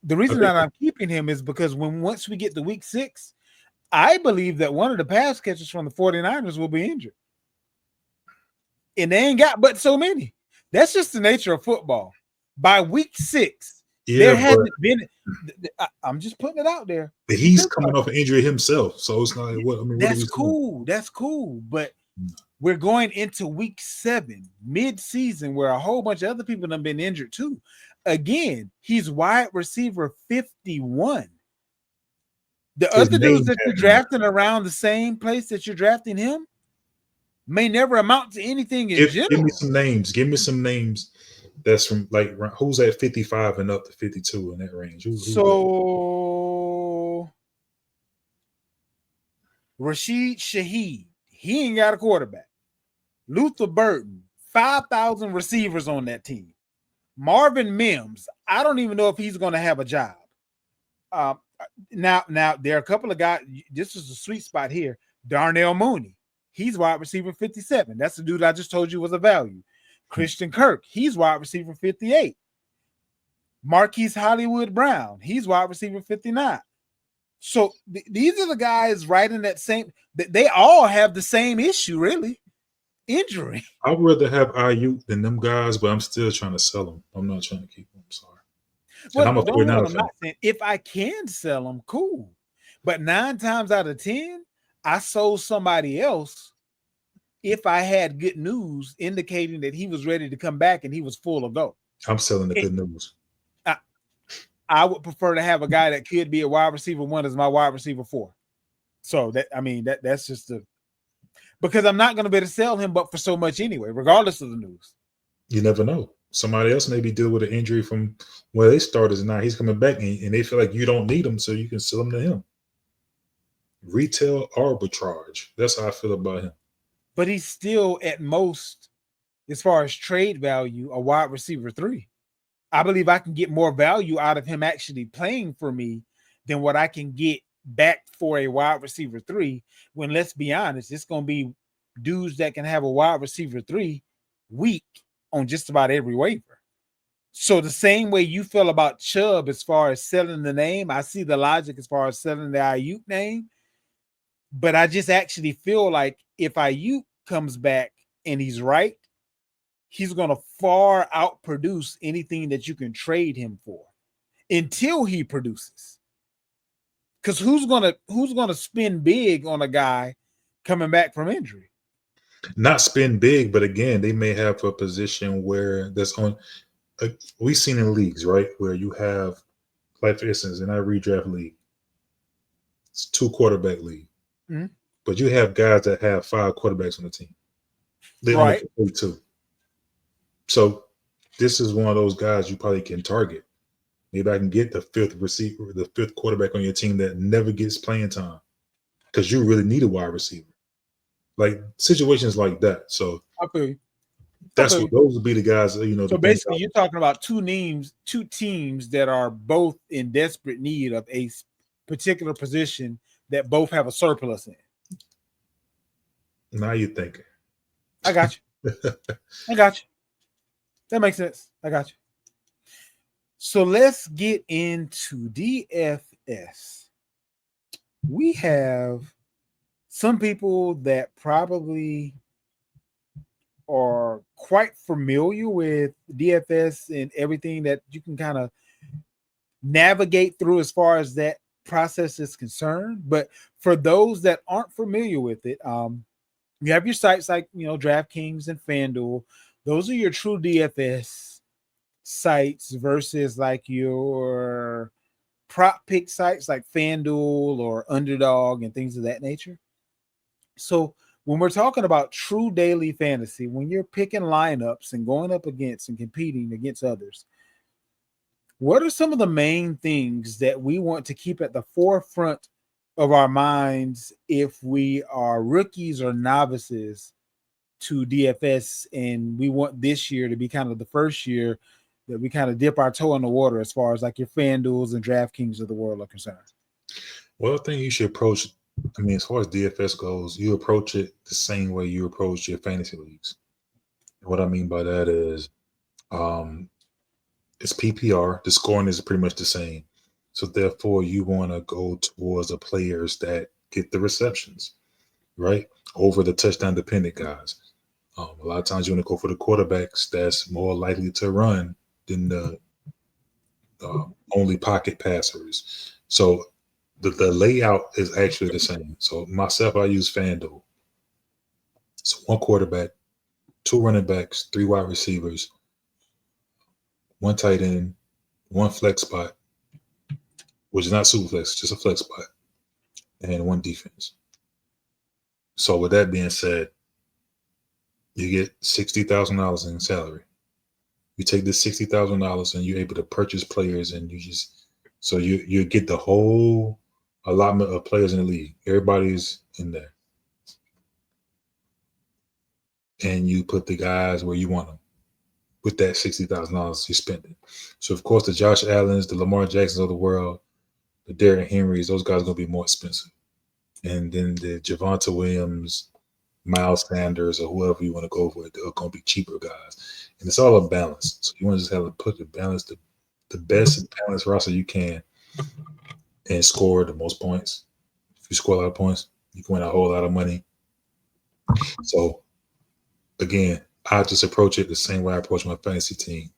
The reason that I'm keeping him is because once we get to week 6, I believe that one of the pass catchers from the 49ers will be injured. And they ain't got but so many. That's just the nature of football. By week 6, there hasn't been. I'm just putting it out there. He's coming off an injury himself, so it's not what I mean. That's cool. That's cool. But we're going into week 7, mid-season, where a whole bunch of other people have been injured too. Again, he's wide receiver 51. The other dudes that you're drafting around the same place that you're drafting him may never amount to anything in general. Give me some names. Give me some names. That's from, like, who's at 55 and up to 52 in that range. So Rashid Shaheed, he ain't got a quarterback. Luther Burton, 5,000 receivers on that team. Marvin Mims, I don't even know if he's going to have a job. Now there are a couple of guys. This is a sweet spot here. Darnell Mooney, he's wide receiver 57. That's the dude I just told you was a value. Christian Kirk, he's wide receiver 58. Marquise Hollywood Brown, he's wide receiver 59. So these are the guys right in that same. They all have the same issue, really. Injury. I'd rather have Ayuk than them guys, but I'm still trying to sell them. I'm not trying to keep them. I'm sorry. Well, I'm not saying if I can sell them, cool. But 9 times out of 10, I sold somebody else if I had good news indicating that he was ready to come back and he was full of go. I'm selling the good news. I would prefer to have a guy that could be a wide receiver 1 as my wide receiver 4. So that's just because I'm not going to be able to sell him but for so much anyway, regardless of the news. You never know. Somebody else maybe deal with an injury from where they started, and now he's coming back, and they feel like you don't need him, so you can sell him to him. Retail arbitrage. That's how I feel about him. But he's still at most, as far as trade value, a wide receiver 3. I believe I can get more value out of him actually playing for me than what I can get back for a wide receiver 3. When, let's be honest, it's going to be dudes that can have a wide receiver 3 week on just about every waiver. So the same way you feel about Chubb as far as selling the name, I see the logic as far as selling the Ayuk name. But I just actually feel like if Ayuk comes back and he's right, he's going to far outproduce anything that you can trade him for until he produces. Because who's gonna spend big on a guy coming back from injury? Not spend big, but again, they may have a position where that's on. We've seen in leagues, right, where you have, like for instance, in our redraft league, it's 2 quarterback league, but you have guys that have 5 quarterbacks on the team. They only play 2. So this is one of those guys you probably can target. Maybe I can get the 5th receiver, the 5th quarterback on your team that never gets playing time because you really need a wide receiver. Like situations like that. So I feel you. Those would be the guys, So basically, you're talking about 2 teams that are both in desperate need of a particular position that both have a surplus in. Now you're thinking. I got you. I got you. That makes sense. I got you. So let's get into DFS. We have some people that probably are quite familiar with DFS and everything that you can kind of navigate through as far as that process is concerned. But for those that aren't familiar with it, you have your sites like DraftKings and FanDuel. Those are your true DFS sites versus like your prop pick sites like FanDuel or Underdog and things of that nature. So when we're talking about true daily fantasy, when you're picking lineups and going up against and competing against others, what are some of the main things that we want to keep at the forefront of our minds if we are rookies or novices to DFS and we want this year to be kind of the first year that we kind of dip our toe in the water as far as like your FanDuels and DraftKings of the world are concerned? Well, I think you should approach, I mean, as far as DFS goes, you approach it the same way you approach your fantasy leagues. And what I mean by that is it's PPR. The scoring is pretty much the same. So therefore, you want to go towards the players that get the receptions, right? Over the touchdown dependent guys. A lot of times you want to go for the quarterbacks that's more likely to run than the only pocket passers. So the layout is actually the same. So myself, I use FanDuel. So one quarterback, two running backs, three wide receivers, one tight end, one flex spot, which is not super flex, just a flex spot, and one defense. So with that being said, you get $60,000 in salary. You take this $60,000 and you're able to purchase players, and you get the whole allotment of players in the league. Everybody's in there, and you put the guys where you want them with that $60,000 you spend it. So of course the Josh Allens, the Lamar Jacksons of the world, the Derrick Henrys, those guys are going to be more expensive. And then the Javonte Williams, Miles Sanders, or whoever you want to go with, they're going to be cheaper guys. And it's all a balance. So you want to just have to put the best balanced roster you can and score the most points. If you score a lot of points, you can win a whole lot of money. So again, I just approach it the same way I approach my fantasy team.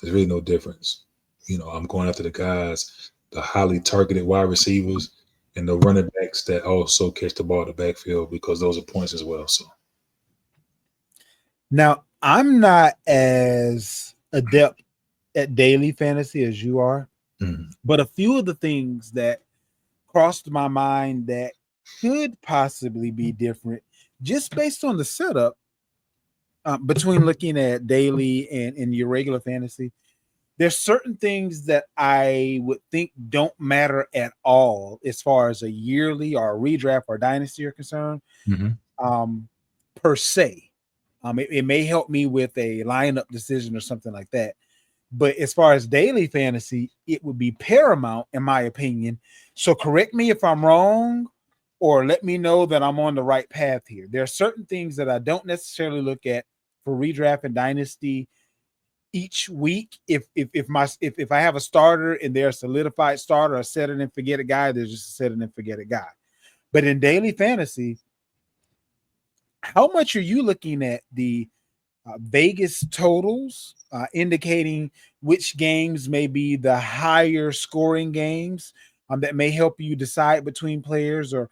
There's really no difference. I'm going after the guys, the highly targeted wide receivers, and the running backs that also catch the ball in the backfield, because those are points as well. So now I'm not as adept at daily fantasy as you are, but a few of the things that crossed my mind that could possibly be different just based on the setup between looking at daily and your regular fantasy. There's certain things that I would think don't matter at all as far as a yearly or a redraft or dynasty are concerned, per se. It may help me with a lineup decision or something like that. But as far as daily fantasy, it would be paramount, in my opinion. So correct me if I'm wrong, or let me know that I'm on the right path here. There are certain things that I don't necessarily look at for redraft and dynasty each week. If I have a starter and they're a solidified starter, a set it and forget it guy, there's just a set it and forget it guy. But in daily fantasy, how much are you looking at the Vegas totals, indicating which games may be the higher scoring games that may help you decide between players, or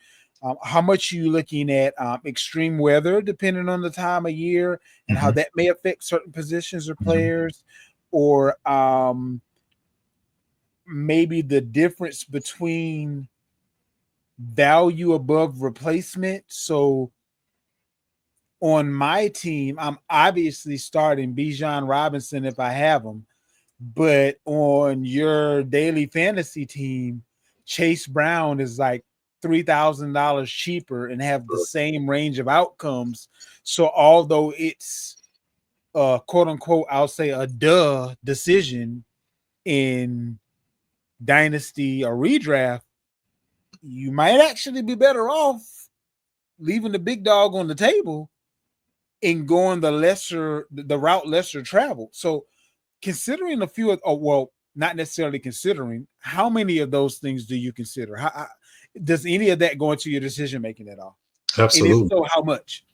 how much you looking at extreme weather depending on the time of year and how that may affect certain positions or players, or maybe the difference between value above replacement. So on my team, I'm obviously starting Bijan Robinson if I have him, but on your daily fantasy team, Chase Brown is like $3,000 cheaper and have the same range of outcomes. So although it's quote unquote, I'll say a decision in dynasty or redraft, you might actually be better off leaving the big dog on the table and going the route lesser traveled. So considering a few of, not necessarily considering, how many of those things do you consider? Does any of that go into your decision making at all? And if Absolutely. so, how much?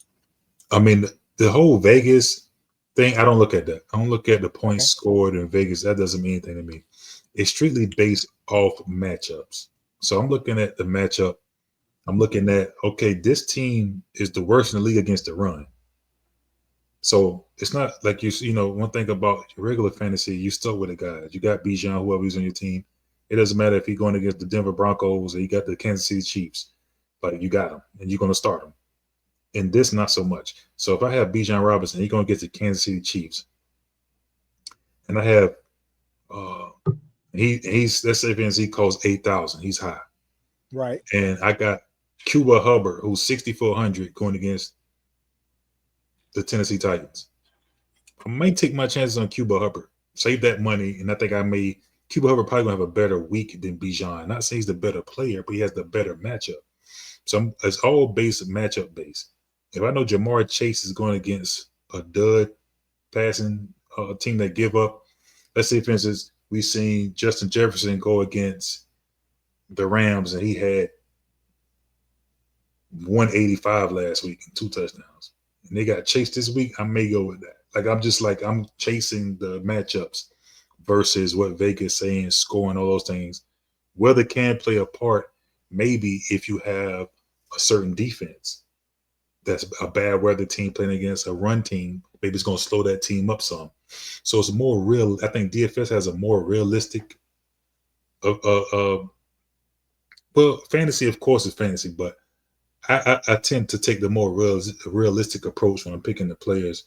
I mean, the whole Vegas thing, I don't look at that. I don't look at the points Okay. scored in Vegas. That doesn't mean anything to me. It's strictly based off matchups. So I'm looking at the matchup. I'm looking at, okay, this team is the worst in the league against the run. So it's not like you know, one thing about regular fantasy, you stuck with the guys. You got Bijan, whoever's on your team. It doesn't matter if you're going against the Denver Broncos or you got the Kansas City Chiefs. Like you got them and you're going to start them. And this, not so much. So if I have Bijan Robinson, he's going to get the Kansas City Chiefs. And I have, he's, let's say he calls 8,000. He's high. Right. And I got Cuba Hubbard, who's 6,400 going against the Tennessee Titans. I might take my chances on Cuba Hubbard, save that money, and I think Cuba Hubbard probably gonna have a better week than Bijan. Not saying he's the better player, but he has the better matchup. So it's all based matchup based. If I know Jamar Chase is going against a dud passing team that give up, let's say for instance we seen Justin Jefferson go against the Rams and he had 185 last week and 2 touchdowns. And they got Chase this week, I may go with that. Like I'm chasing the matchups versus what Vegas saying, scoring, all those things. Weather can play a part, maybe if you have a certain defense that's a bad weather team playing against a run team, maybe it's going to slow that team up some. So it's more real. I think DFS has a more realistic, well, fantasy, of course, is fantasy, but I tend to take the more realistic approach when I'm picking the players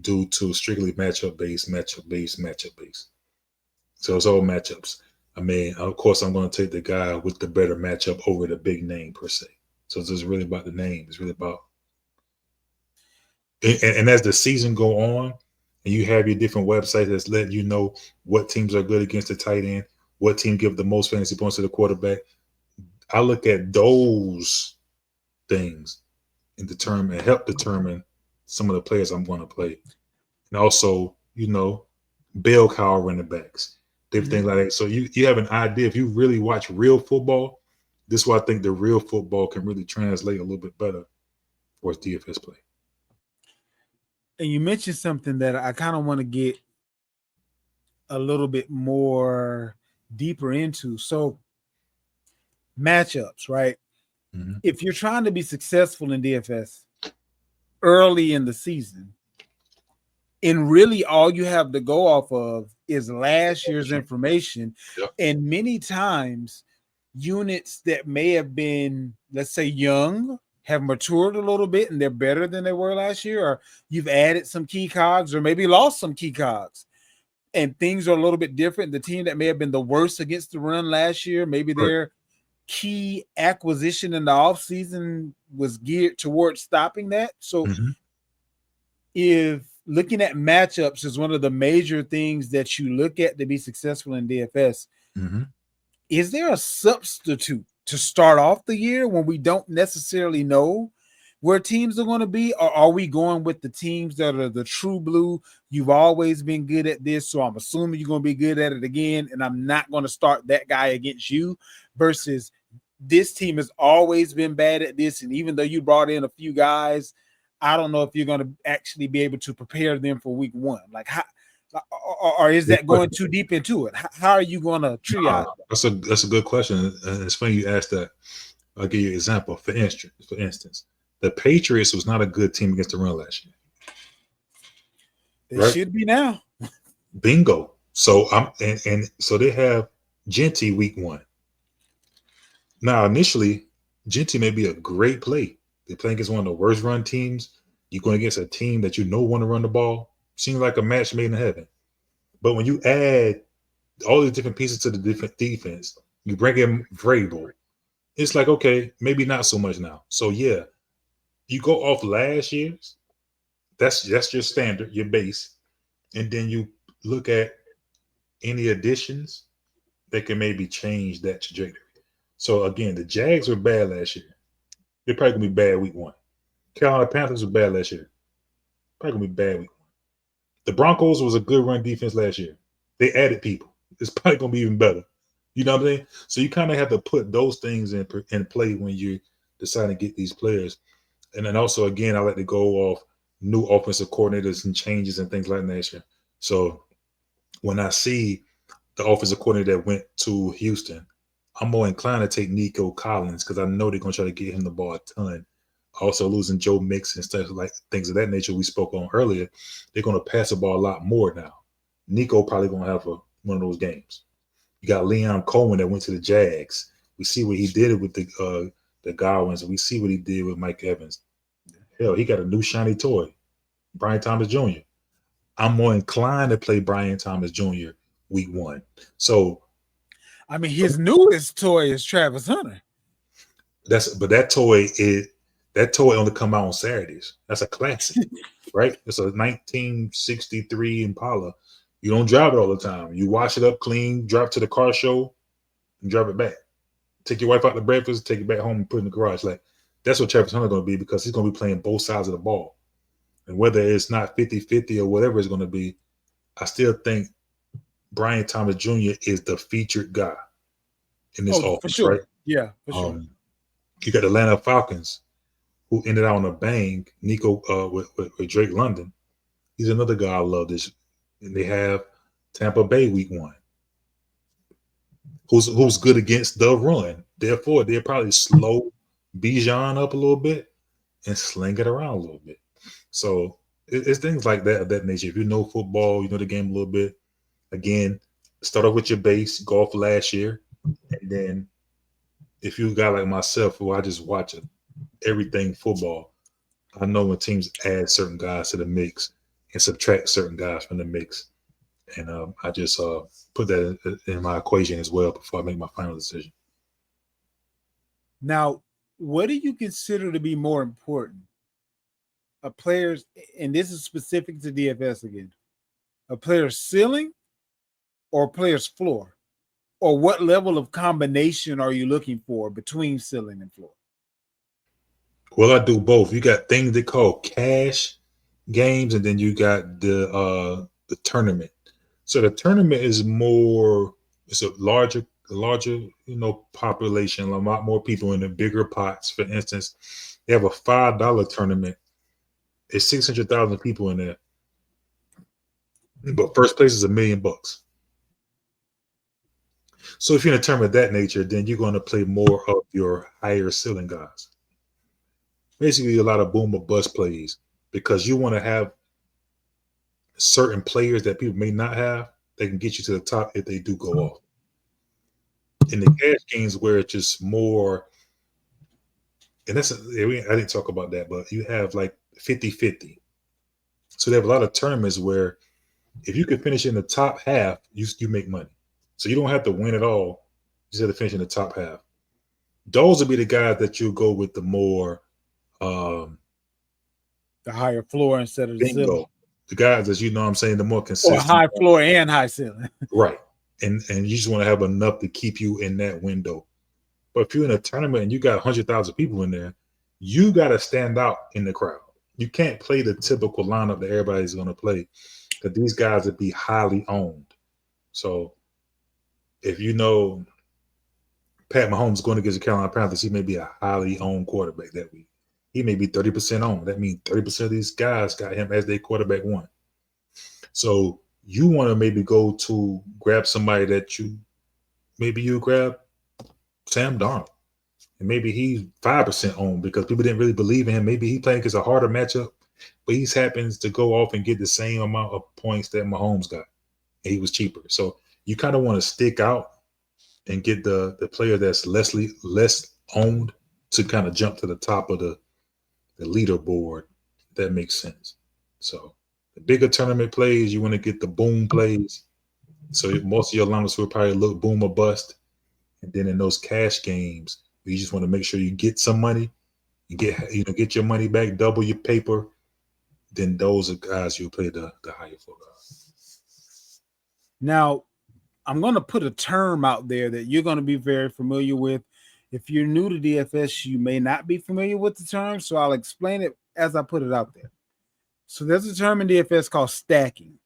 due to strictly matchup based. So it's all matchups. I mean, of course, I'm going to take the guy with the better matchup over the big name per se. So it's just really about the name. It's really about, and as the season go on, and you have your different websites that's letting you know what teams are good against the tight end, what team give the most fantasy points to the quarterback. I look at those things and help determine some of the players I'm going to play. And also, bell cow running backs, different things like that. So you have an idea. If you really watch real football, this is why I think the real football can really translate a little bit better for its DFS play. And you mentioned something that I kind of want to get a little bit more deeper into. So matchups, right? Mm-hmm. If you're trying to be successful in DFS early in the season, and really all you have to go off of is last year's information. Yep. And many times units that may have been, let's say, young have matured a little bit and they're better than they were last year, or you've added some key cogs or maybe lost some key cogs and things are a little bit different. The team that may have been the worst against the run last year, maybe their key acquisition in the offseason was geared towards stopping that. So if looking at matchups is one of the major things that you look at to be successful in DFS, is there a substitute to start off the year when we don't necessarily know where teams are going to be? Or are we going with the teams that are the true blue? You've always been good at this, so I'm assuming you're going to be good at it again, and I'm not going to start that guy against you, versus this team has always been bad at this, and even though you brought in a few guys, I don't know if you're going to actually be able to prepare them for week one. Like, how, or is that going too deep into it? How are you going to triage? That's a good question. And it's funny you asked that. I'll give you an example. For instance, the Patriots was not a good team against the run last year. They should be now. Bingo. So so they have Genty week 1. Now, initially, Genty may be a great play. They're playing against one of the worst run teams. You're going against a team that want to run the ball. Seems like a match made in heaven. But when you add all these different pieces to the different defense, you bring in Vrabel, it's like, okay, maybe not so much now. So, yeah, you go off last year's. That's your standard, your base. And then you look at any additions that can maybe change that trajectory. So, again, the Jags were bad last year. They're probably going to be bad week 1. Carolina Panthers were bad last year. Probably going to be bad week 1. The Broncos was a good run defense last year. They added people. it's probably gonna be even better. You know what I mean? So you kind of have to put those things in play when you decide to get these players. And then also, again, I like to go off new offensive coordinators and changes and things like that. So when I see the offensive coordinator that went to Houston, I'm more inclined to take Nico Collins because I know they're going to try to get him the ball a ton. Also, losing Joe Mixon and stuff like things of that nature we spoke on earlier, they're going to pass the ball a lot more now. Nico probably going to have one of those games. You got Leon Cohen that went to the Jags. We see what he did with the Godwins. We see what he did with Mike Evans. Hell, he got a new shiny toy, Brian Thomas Jr. I'm more inclined to play Brian Thomas Jr. week 1. So, I mean, his newest toy is Travis Hunter. But that toy only come out on Saturdays. That's a classic, right? It's a 1963 Impala. You don't drive it all the time. You wash it up clean, drive to the car show, and drive it back. Take your wife out to breakfast, take it back home, and put it in the garage. Like that's what Travis Hunter going to be because he's going to be playing both sides of the ball. And whether it's not 50-50 or whatever it's going to be, I still think Brian Thomas Jr. is the featured guy in this offense, for sure. right? Yeah, for sure. You got the Atlanta Falcons, who ended out on a bang. Nico with Drake London. He's another guy I love. This, and they have Tampa Bay week 1, who's good against the run. Therefore, they'll probably slow Bijan up a little bit and sling it around a little bit. So it's things like that of that nature. If you know football, you know the game a little bit. Again, start off with your base, go off last year, and then if you a guy like myself who I just watch everything football, I know when teams add certain guys to the mix and subtract certain guys from the mix, and I just put that in my equation as well before I make my final decision. Now, what do you consider to be more important? A player's, and this is specific to DFS again, a player's ceiling or a player's floor? Or what level of combination are you looking for between ceiling and floor? Well, I do both. You got things they call cash games, and then you got the tournament. So the tournament is more, it's a larger population, a lot more people in the bigger pots. For instance, they have a $5 tournament. It's 600,000 people in there, but first place is $1 million. So if you're in a tournament of that nature, then you're going to play more of your higher ceiling guys. Basically, a lot of boom or bust plays because you want to have certain players that people may not have that can get you to the top if they do go off. In the cash games where it's just more, and I didn't talk about that, but you have like 50-50. So they have a lot of tournaments where if you can finish in the top half, you make money. So you don't have to win it all. You just have to finish in the top half. Those will be the guys that you go with the more the higher floor instead of the bingo. ceiling. The guys, as you know what I'm saying, the more Or consistent. high floor and high ceiling. Right. And you just want to have enough to keep you in that window. But if you're in a tournament and you got 100,000 people in there, you got to stand out in the crowd. You can't play the typical lineup that everybody's going to play because these guys would be highly owned. So if you know Pat Mahomes going against the Carolina Panthers, he may be a highly owned quarterback that week. He may be 30% owned. That means 30% of these guys got him as their quarterback 1. So you want to maybe go to grab somebody that you grab Sam Darnold. And maybe he's 5% owned because people didn't really believe in him. Maybe he playing because a harder matchup, but he happens to go off and get the same amount of points that Mahomes got. And he was cheaper. So you kind of want to stick out and get the player that's less owned to kind of jump to the top of the leaderboard. That makes sense. So the bigger tournament plays, you want to get the boom plays. So most of your lineups will probably look boom or bust. And then in those cash games, you just want to make sure you get some money, you get your money back, double your paper. Then those are guys you'll play the higher floor guys. Now, I'm going to put a term out there that you're going to be very familiar with. If you're new to DFS, you may not be familiar with the term, so I'll explain it as I put it out there. So there's a term in DFS called stacking.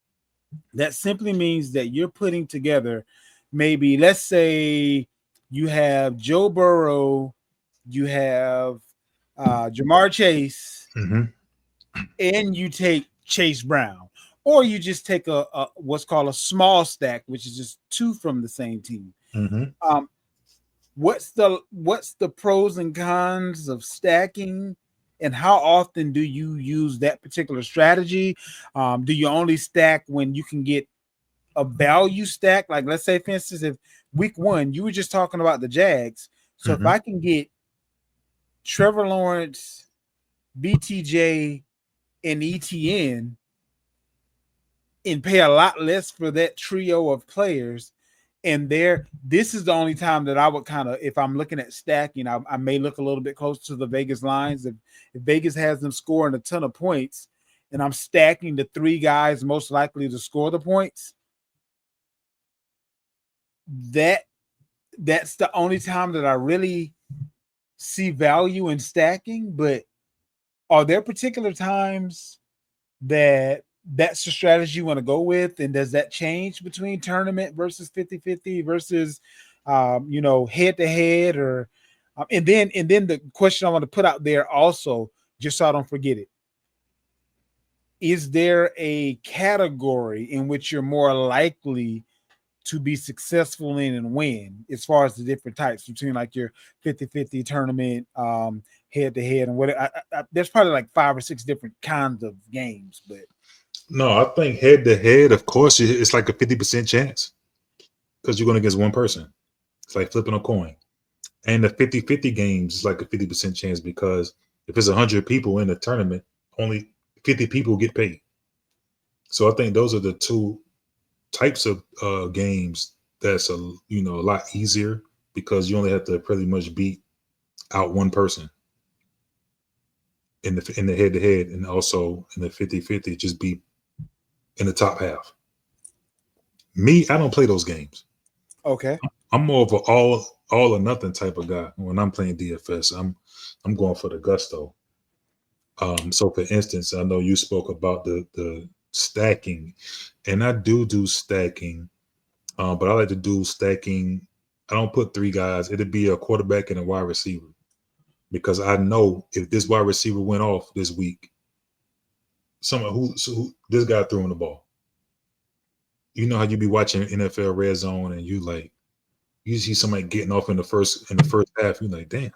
That simply means that you're putting together, maybe, let's say you have Joe Burrow, you have Jamar Chase, Mm-hmm. and you take Chase Brown, or you just take a what's called a small stack, which is just two from the same team. Mm-hmm. Um, what's the pros and cons of stacking, and how often do you use that particular strategy? Do you only stack when you can get a value stack? Like, let's say, for instance, if week one you were just talking about the Jags, so if Mm-hmm. I can get Trevor Lawrence, BTJ, and ETN and pay a lot less for that trio of players, and this is the only time that I would kind of, if I'm looking at stacking, I may look a little bit closer to the Vegas lines. If Vegas has them scoring a ton of points and I'm stacking the three guys most likely to score the points, that's the only time that I really see value in stacking. But are there particular times that that's the strategy you want to go with, and does that change between tournament versus 50-50 versus head to head? Or and then the question I want to put out there also, just so I don't forget it, is there a category in which you're more likely to be successful in and win, as far as the different types between like your 50-50 tournament, head to head, and what there's probably like 5 or 6 different kinds of games. But No, I think head to head, of course, it's like a 50% chance because you're going against one person. It's like flipping a coin. And the 50-50 games is like a 50% chance because if it's 100 people in the tournament, only 50 people get paid. So I think those are the two types of games that's a lot easier because you only have to pretty much beat out one person in the head to head, and also in the 50-50 just be in the top half. Me, I don't play those games. okay, I'm more of an all or nothing type of guy when I'm playing DFS. I'm going for the gusto. So for instance, I know you spoke about the stacking, and I do stacking, but I like to do stacking. I don't put three guys. It'd be a quarterback and a wide receiver because I know if this wide receiver went off this week, someone who this guy throwing the ball. You know how you be watching NFL Red Zone and you see somebody getting off in the first half. You're like, damn,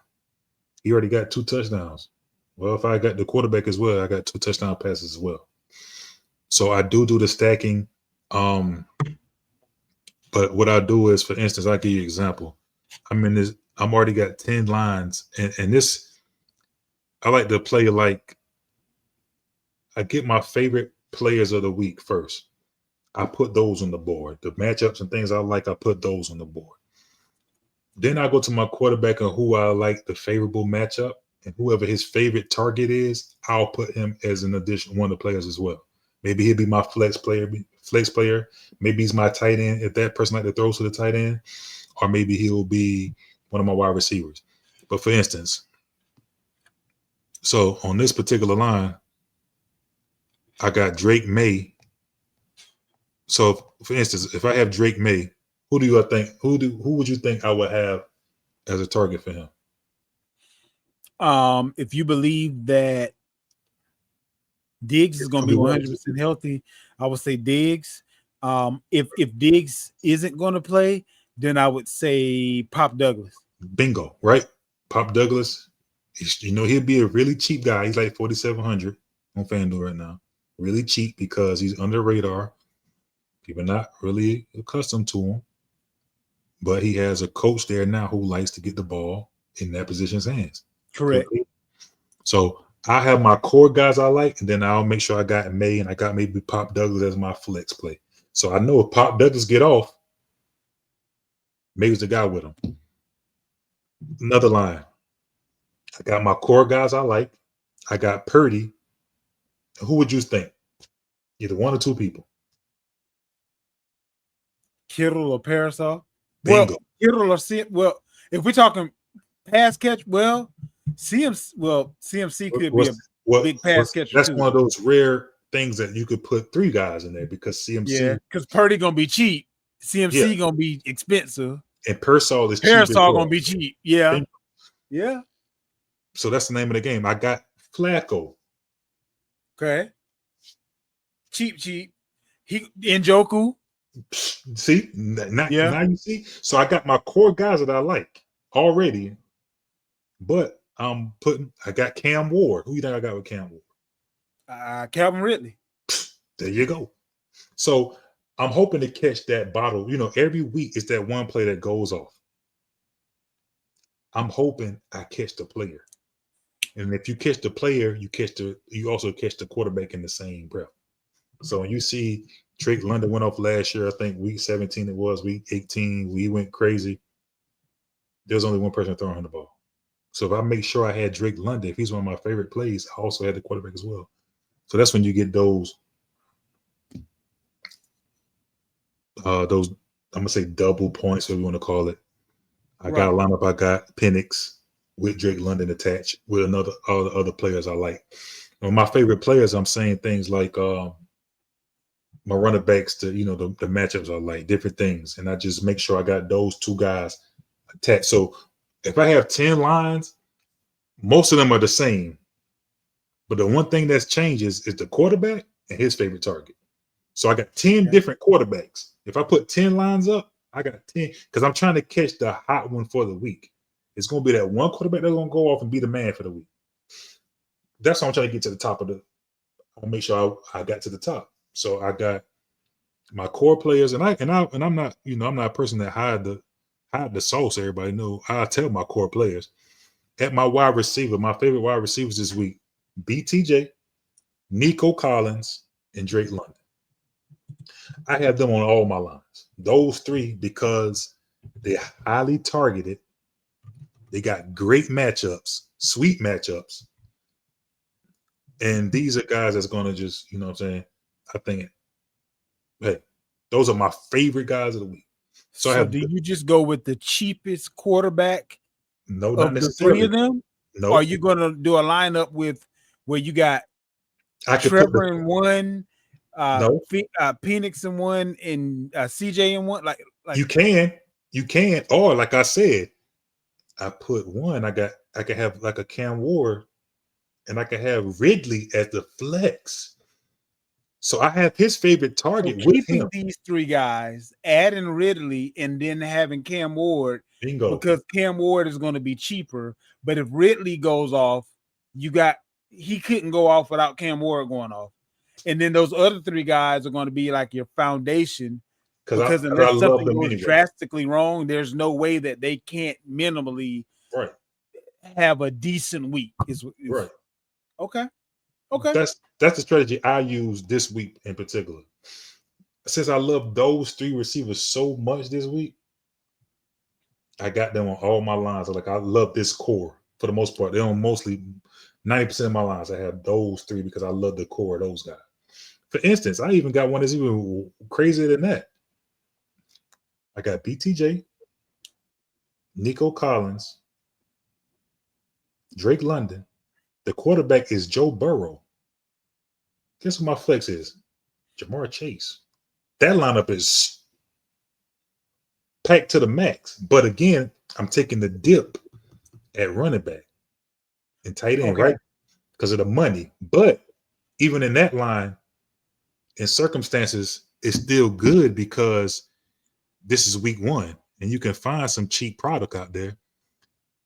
he already got 2 touchdowns. Well, if I got the quarterback as well, I got 2 touchdown passes as well. So I do the stacking. But what I do is, for instance, I'll give you an example. I'm already got 10 lines, and this I like to play like I get my favorite players of the week first. I put those on the board. The matchups and things I like, I put those on the board. Then I go to my quarterback and who I like the favorable matchup, and whoever his favorite target is, I'll put him as an addition, one of the players as well. Maybe he'll be my flex player. Maybe he's my tight end if that person like to throw to the tight end, or maybe he'll be one of my wide receivers. But for instance, so on this particular line, I got Drake May. So for instance, if I have Drake May, who would you think I would have as a target for him? if you believe that Diggs is going to be 100% healthy, I would say Diggs. If Diggs isn't going to play, then I would say Pop Douglas. Bingo, right? Pop Douglas. He'll be a really cheap guy. He's like 4,700 on FanDuel right now. Really cheap because he's under the radar. People are not really accustomed to him. But he has a coach there now who likes to get the ball in that position's hands. Correct. So I have my core guys I like, and then I'll make sure I got May and I got maybe Pop Douglas as my flex play. So I know if Pop Douglas get off, May's the guy with him. Another line. I got my core guys I like. I got Purdy. Who would you think? Either one or two people. Kittle or Parasol? Bingo. Well, Kittle or if we're talking pass catch, CMC could be a big pass catcher That's too. one of those rare things that you could put 3 guys in there because CMC, because Purdy gonna be cheap, yeah, CMC gonna be expensive, and Pearsall is cheap as Parasol well. gonna be cheap. Yeah. So that's the name of the game. I got Flacco. Okay. Cheap. He Njoku. See, now Yeah. you see. So I got my core guys that I like already, but I got Cam Ward. Who you think I got with Cam Ward? Calvin Ridley. There you go. So I'm hoping to catch that bottle. Every week it's that one play that goes off. I'm hoping I catch the player. And if you catch the player, you also catch the quarterback in the same breath. So when you see Drake London went off last year, I think week 17 it was, week 18, we went crazy. There's only one person throwing him the ball. So if I make sure I had Drake London, if he's one of my favorite plays, I also had the quarterback as well. So that's when you get those I'm gonna say double points, whatever you want to call it. I got a lineup. I got Penix with Drake London attached with all the other players I like. My favorite players, I'm saying things like my running backs to the matchups I like, different things, and I just make sure I got those 2 guys attached. So if I have 10 lines, most of them are the same, but the one thing that's changes is the quarterback and his favorite target. So I got 10 different quarterbacks. If I put 10 lines up, I got 10 because I'm trying to catch the hot one for the week. It's going to be that one quarterback that's going to go off and be the man for the week. That's why I'm trying to get to the top of I'll make sure I got to the top. So I got my core players, and I'm not, I'm not a person that hide the sauce. Everybody know I tell my core players. At my wide receiver, my favorite wide receivers this week: BTJ, Nico Collins, and Drake London. I have them on all my lines. Those 3 because they're highly targeted. They got great matchups, sweet matchups. And these are guys that's going to just, you know what I'm saying? I think, hey, those are my favorite guys of the week. So do you just go with the cheapest quarterback not the 3 of them? No. Or are you going to do a lineup where you got Trevor in one, Penix in one, and CJ in one? Like you can, or like I said, I put one. I can have like a Cam Ward, and I can have Ridley as the flex. So I have his favorite target with him. These 3 guys, adding Ridley, and then having Cam Ward. Bingo. Because Cam Ward is going to be cheaper. But if Ridley goes off, he couldn't go off without Cam Ward going off. And then those other 3 guys are going to be like your foundation. Because unless something goes drastically wrong, there's no way that they can't minimally have a decent week. Right. Okay. That's the strategy I use this week in particular. Since I love those 3 receivers so much this week, I got them on all my lines. Like I love this core for the most part. They're on mostly 90% of my lines. I have those 3 because I love the core of those guys. For instance, I even got one that's even crazier than that. I got BTJ, Nico Collins, Drake London. The quarterback is Joe Burrow. Guess what my flex is? Jamar Chase. That lineup is packed to the max. But again, I'm taking the dip at running back and tight end, right? Because of the money. But even in that line, in circumstances, it's still good because this is week 1 and you can find some cheap product out there.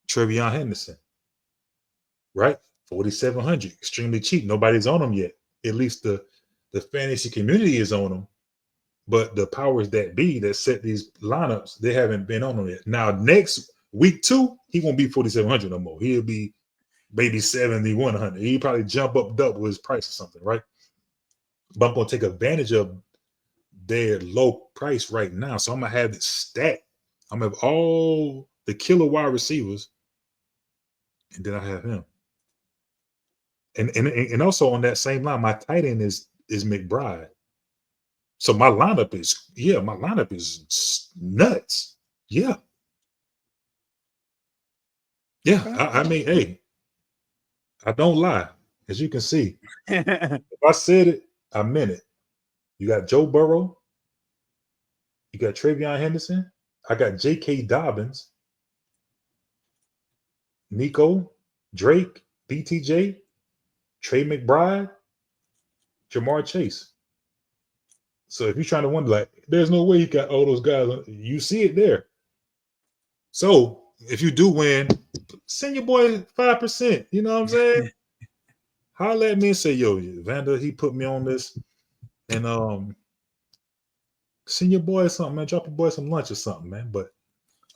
Trevion Henderson, right? 4,700, extremely cheap. Nobody's on them yet. At least the fantasy community is on them. But the powers that be that set these lineups, they haven't been on them yet. Now, next week 2, he won't be 4,700 no more. He'll be maybe 7,100. He'll probably jump up double his price or something, right? But I'm going to take advantage of their low price right now. So I'm going to have it stacked. I'm going to have all the killer wide receivers, and then I have him. And also on that same line, my tight end is McBride. So my lineup is nuts. Yeah. I mean, hey, I don't lie, as you can see. If I said it, I meant it. You got Joe Burrow. You got Travion Henderson. I got J.K. Dobbins, Nico, Drake, BTJ, Trey McBride, Jamar Chase. So if you're trying to wonder, like, there's no way he got all those guys. You see it there. So if you do win, send your boy 5%. You know what I'm saying? Holler at me and say, yo, Vander, he put me on this. And send your boy something, man. Drop your boy some lunch or something, man. But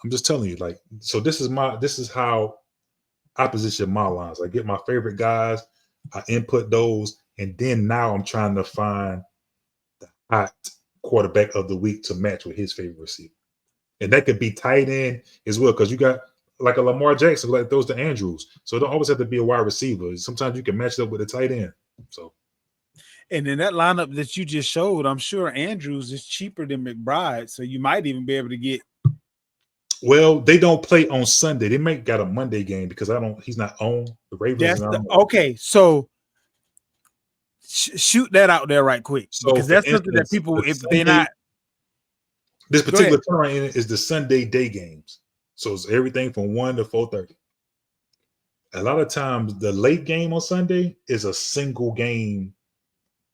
I'm just telling you, like, so this is how I position my lines. I get my favorite guys, I input those, and then now I'm trying to find the hot quarterback of the week to match with his favorite receiver. And that could be tight end as well, because you got like a Lamar Jackson, like those to Andrews. So it don't always have to be a wide receiver. Sometimes you can match it up with a tight end. So, and in that lineup that you just showed, I'm sure Andrews is cheaper than McBride, so you might even be able to get. Well, they don't play on Sunday. They might got a Monday game because he's not on the Ravens. Okay, so shoot that out there right quick, so because that's something that people, if they're not. This particular tournament is the Sunday day games. So it's everything from 1 to 4:30. A lot of times the late game on Sunday is a single game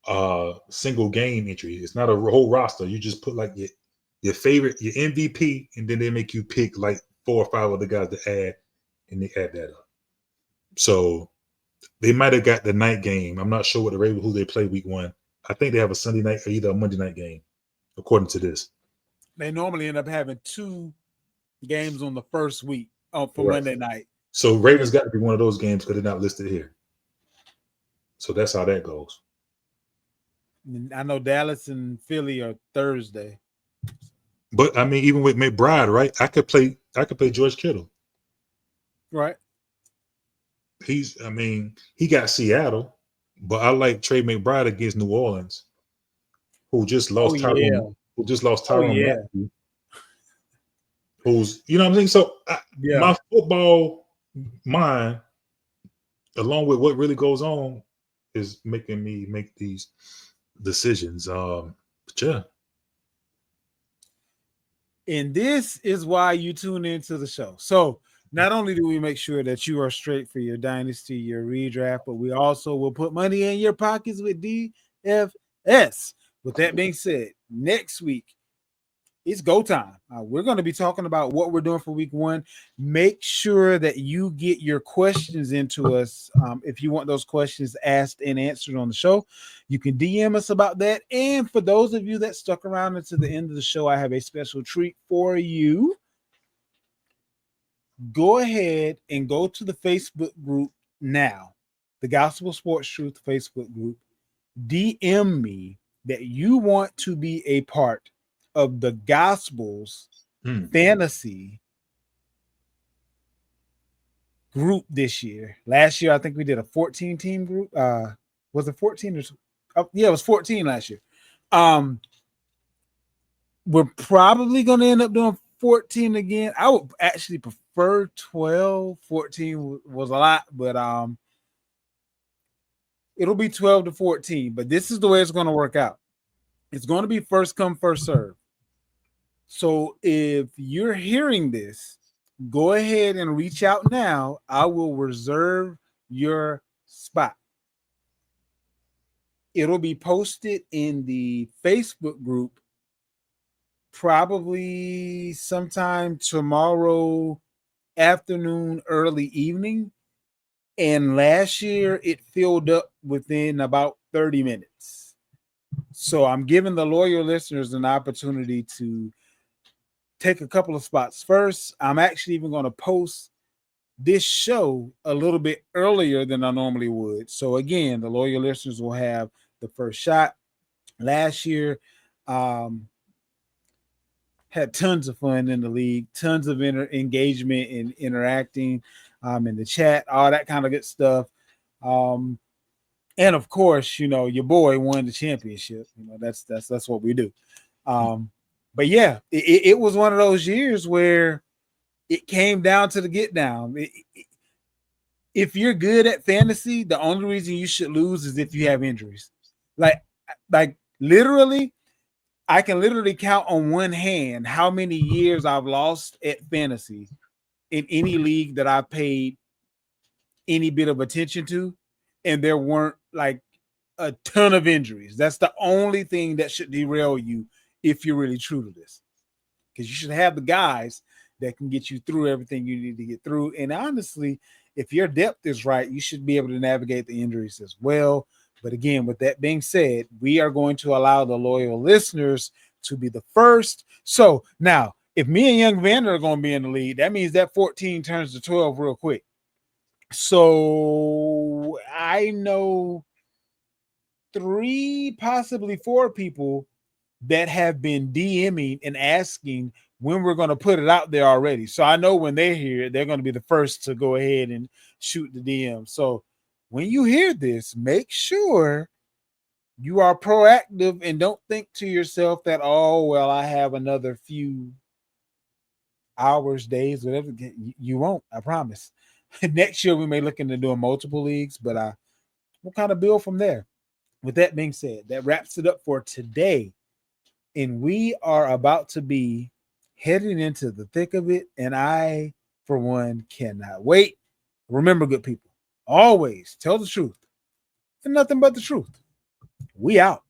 entry. It's not a whole roster. You just put like your favorite, your MVP, and then they make you pick like 4 or 5 other guys to add, and they add that up. So they might have got the night game. I'm not sure what the Ravens who they play week 1. I think they have a Sunday night or either a Monday night game, according to this. They normally end up having 2 games on the first week for Monday night. So Ravens got to be one of those games because they're not listed here. So that's how that goes. I know Dallas and Philly are Thursday. But I mean, even with McBride, right? I could play George Kittle. Right. He got Seattle, but I like Trey McBride against New Orleans, who just lost Tyrone Matthew. Who's, you know what I'm saying? So my football mind, along with what really goes on, is making me make these decisions. But yeah. And this is why you tune into the show. So not only do we make sure that you are straight for your dynasty, your redraft, but we also will put money in your pockets with DFS. With that being said, next week, it's go time. We're going to be talking about what we're doing for week 1. Make sure that you get your questions into us. If you want those questions asked and answered on the show, you can DM us about that. And for those of you that stuck around until the end of the show, I have a special treat for you. Go ahead and go to the Facebook group now, the Gospel Sports Truth Facebook group. DM me that you want to be a part of the Gospels fantasy group this year. Last year, I think we did a 14-team group. Was it 14 or yeah, it was 14 last year. We're probably going to end up doing 14 again. I would actually prefer 12. 14 was a lot, but it'll be 12 to 14. But this is the way it's going to work out. It's going to be first come, first serve. So if you're hearing this, go ahead and reach out now. I will reserve your spot. It'll be posted in the Facebook group probably sometime tomorrow afternoon, early evening. And last year, it filled up within about 30 minutes. So I'm giving the loyal listeners an opportunity to take a couple of spots first. I'm actually even going to post this show a little bit earlier than I normally would. So again, the loyal listeners will have the first shot. Last year, had tons of fun in the league, tons of engagement and interacting in the chat, all that kind of good stuff. And of course, you know, your boy won the championship. You know, that's what we do. But yeah, it was one of those years where it came down to the get down. If you're good at fantasy, the only reason you should lose is if you have injuries. Like, like literally, I can literally count on one hand how many years I've lost at fantasy in any league that I paid any bit of attention to, and there weren't like a ton of injuries. That's the only thing that should derail you if you're really true to this, because you should have the guys that can get you through everything you need to get through. And honestly, if your depth is right, you should be able to navigate the injuries as well. But again, with that being said, we are going to allow the loyal listeners to be the first. So now, if me and Young Vander are going to be in the lead, that means that 14 turns to 12 real quick. So I know 3, possibly 4 people that have been DMing and asking when we're going to put it out there already. So I know when they hear it, they're going to be the first to go ahead and shoot the DM. So when you hear this, make sure you are proactive and don't think to yourself that, oh, well, I have another few hours, days, whatever. You won't, I promise. Next year, we may look into doing multiple leagues, but we'll kind of build from there. With that being said, that wraps it up for today. And we are about to be heading into the thick of it. And I, for one, cannot wait. Remember, good people, always tell the truth and nothing but the truth. We out.